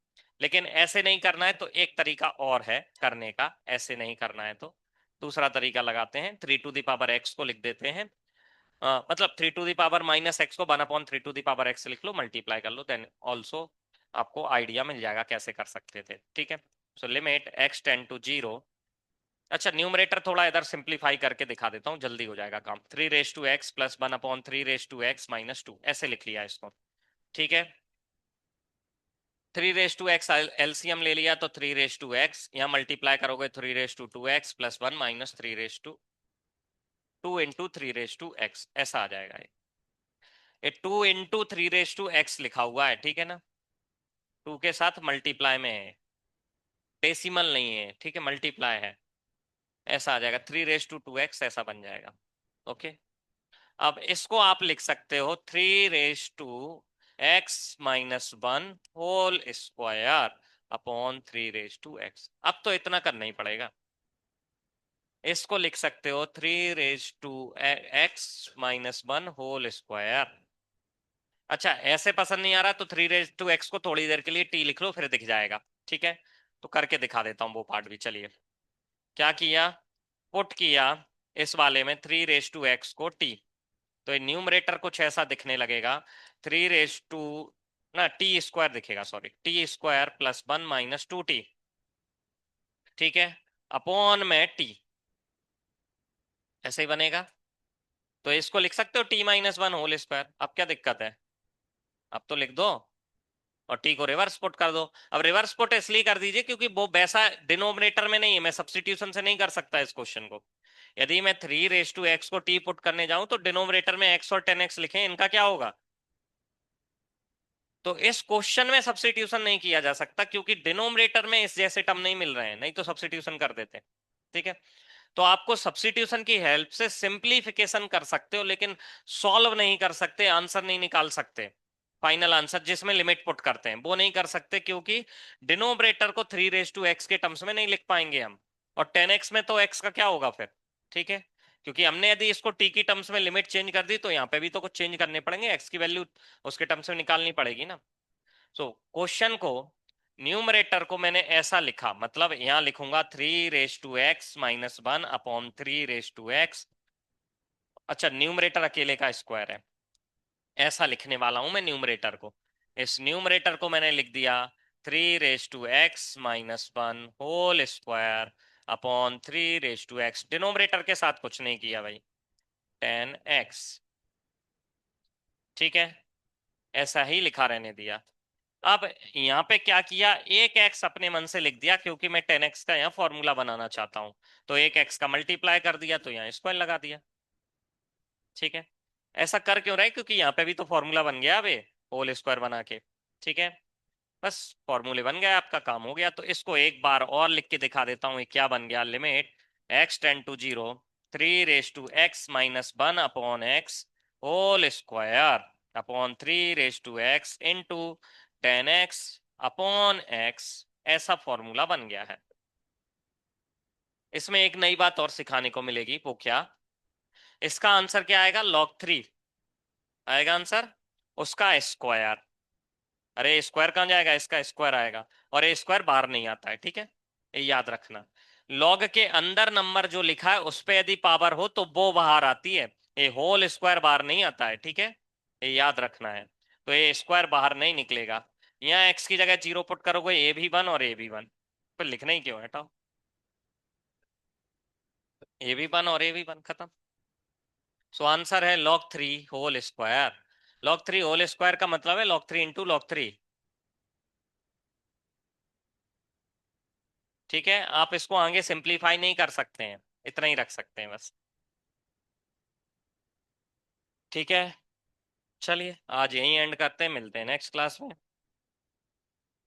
लेकिन ऐसे नहीं करना है, तो एक तरीका और है करने का। ऐसे नहीं करना है तो दूसरा तरीका लगाते हैं, 3 to the power x को लिख देते हैं। मतलब 3 to the power - x को 1/3 to the power x लिख लो, मल्टीप्लाई कर लो, देन ऑल्सो आपको आइडिया मिल जाएगा कैसे कर सकते थे। ठीक है, सो लिमिट x → 0। अच्छा, न्यूमरेटर थोड़ा इधर सिंप्लीफाई करके दिखा देता हूँ, जल्दी हो जाएगा काम। 3 raised to x plus 1/3 raised to x - 2 ऐसे लिख लिया इसको। ठीक है, 3 raised to x एलसीएम ले लिया, तो 3 raised to x यहाँ मल्टीप्लाई करोगे, 3 raised to 2x plus 1 minus 3 raised to 2 into 3 raised to x ऐसा आ जाएगा। ये 2 इंटू 3 raised to x लिखा हुआ है, ठीक है ना, 2 के साथ मल्टीप्लाई में है, डेसिमल नहीं है। ठीक है, मल्टीप्लाई है, ऐसा आ जाएगा, 3 raised to 2x ऐसा बन जाएगा। ओके, अब इसको आप लिख सकते हो 3 raised to x-1 whole square upon 3 raise to x। अब तो इतना करना ही पड़ेगा। इसको लिख सकते हो 3 raise to x-1 whole square. अच्छा, ऐसे पसंद नहीं आ रहा तो 3 रेज टू x को थोड़ी देर के लिए t लिख लो, फिर दिख जाएगा। ठीक है, तो करके दिखा देता हूँ वो पार्ट भी। चलिए, क्या किया, पुट किया इस वाले में 3 रेज टू x को t, तो ये न्यूमरेटर कुछ ऐसा दिखने लगेगा। 3 रेज टू ना टी स्क्वायर दिखेगा, सॉरी, t² +1 -2t। ठीक है, अपॉन में t, ऐसे ही बनेगा। तो इसको लिख सकते हो t-1 होल स्क्वायर। अब क्या दिक्कत है, अब तो लिख दो और टी को रिवर्स पुट कर दो। अब रिवर्स पुट इसलिए कर दीजिए क्योंकि वो वैसा डिनोमिनेटर में नहीं है, मैं सब्स्टिट्यूशन से नहीं कर सकता इस क्वेश्चन को। यदि मैं 3 रेज टू x को t पुट करने जाऊं तो डिनोमिनेटर में x और 10x लिखें, इनका क्या होगा। तो इस क्वेश्चन में सब्स्टिट्यूशन नहीं किया जा सकता क्योंकि डिनोमिनेटर में इस जैसे टर्म नहीं मिल रहे हैं, नहीं तो सब्स्टिट्यूशन कर देते। ठीक है, तो आपको सब्स्टिट्यूशन की हेल्प से सिंप्लीफिकेशन कर सकते हो, लेकिन सॉल्व नहीं कर सकते, आंसर नहीं निकाल सकते। फाइनल आंसर जिसमें लिमिट पुट करते हैं वो नहीं कर सकते क्योंकि डिनोमिनेटर को 3 रेज टू x के टर्म्स में नहीं लिख पाएंगे हम। और 10x में तो x का क्या होगा फिर। ठीक है, क्योंकि हमने यदि इसको t की टर्म्स में लिमिट चेंज कर दी तो यहाँ पे भी तो कुछ चेंज करने पड़ेंगे, x की वैल्यू उसके टर्म्स में निकालनी पड़ेगी ना। सो क्वेश्चन को, न्यूमरेटर को मैंने ऐसा लिखा, मतलब यहां लिखूंगा 3 raise to x -1/3 raise to x। अच्छा, न्यूमरेटर अकेले का स्क्वायर है, ऐसा लिखने वाला हूं मैं न्यूमरेटर को। इस न्यूमरेटर को मैंने लिख दिया 3 raise to x -1 whole square upon 3 raise to x। Denominator के साथ कुछ नहीं किया भाई, 10x। ठीक है, ऐसा ही लिखा रहने दिया। अब यहाँ पे क्या किया, एक x अपने मन से लिख दिया क्योंकि मैं 10x का यहाँ फॉर्मूला बनाना चाहता हूं, तो एक x का मल्टीप्लाई कर दिया तो यहाँ स्क्वायर लगा दिया। ठीक है, ऐसा कर क्यों रहा है, क्योंकि यहाँ पे भी तो फॉर्मूला बन गया अब ये होल स्क्वायर बना के। ठीक है, बस फॉर्मूले बन गया, आपका काम हो गया। तो इसको एक बार और लिख के दिखा देता हूँ, ये क्या बन गया। Limit x tend to 0 3 raise to x-1/x whole square upon 3 raise to x into 10x upon x। ऐसा फॉर्मूला बन गया है। इसमें एक नई बात और सिखाने को मिलेगी, वो क्या, इसका आंसर क्या आएगा, log 3 आएगा आंसर, उसका स्क्वायर। अरे स्क्वायर कहाँ जाएगा, इसका स्क्वायर आएगा, और ये स्क्वायर बाहर नहीं आता है। ठीक है, ये याद रखना। लॉग के अंदर नंबर जो लिखा है उस पे यदि पावर हो तो वो बाहर आती है, ये होल स्क्वायर बाहर नहीं आता है। ठीक है, ये याद रखना है। तो ये स्क्वायर बाहर नहीं निकलेगा। यहाँ एक्स की जगह 0 पुट करोगे, A भी 1 और A भी 1, फिर लिखना ही क्यों है, हटाओ। A भी 1 और A भी 1 खत्म। सो आंसर है log 3 whole square. log 3 whole square का मतलब है log 3 इंटू log 3। ठीक है, आप इसको आगे सिंप्लीफाई नहीं कर सकते हैं, इतना ही रख सकते हैं बस। ठीक है, चलिए आज यहीं एंड करते हैं, मिलते हैं नेक्स्ट क्लास में।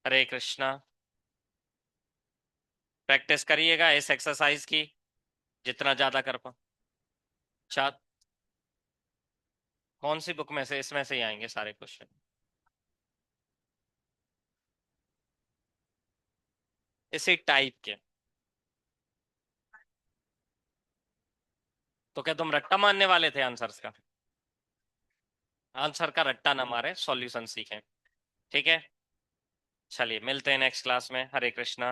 हरे कृष्णा। प्रैक्टिस करिएगा इस एक्सरसाइज की, जितना ज्यादा कर पाओ। चा कौन सी बुक में से, इसमें से ही आएंगे सारे क्वेश्चन, इसी टाइप के। तो क्या तुम रट्टा मारने वाले थे आंसर्स का, आंसर का रट्टा ना मारे, सॉल्यूशन सीखें। ठीक है, चलिए मिलते हैं नेक्स्ट क्लास में। हरे कृष्णा।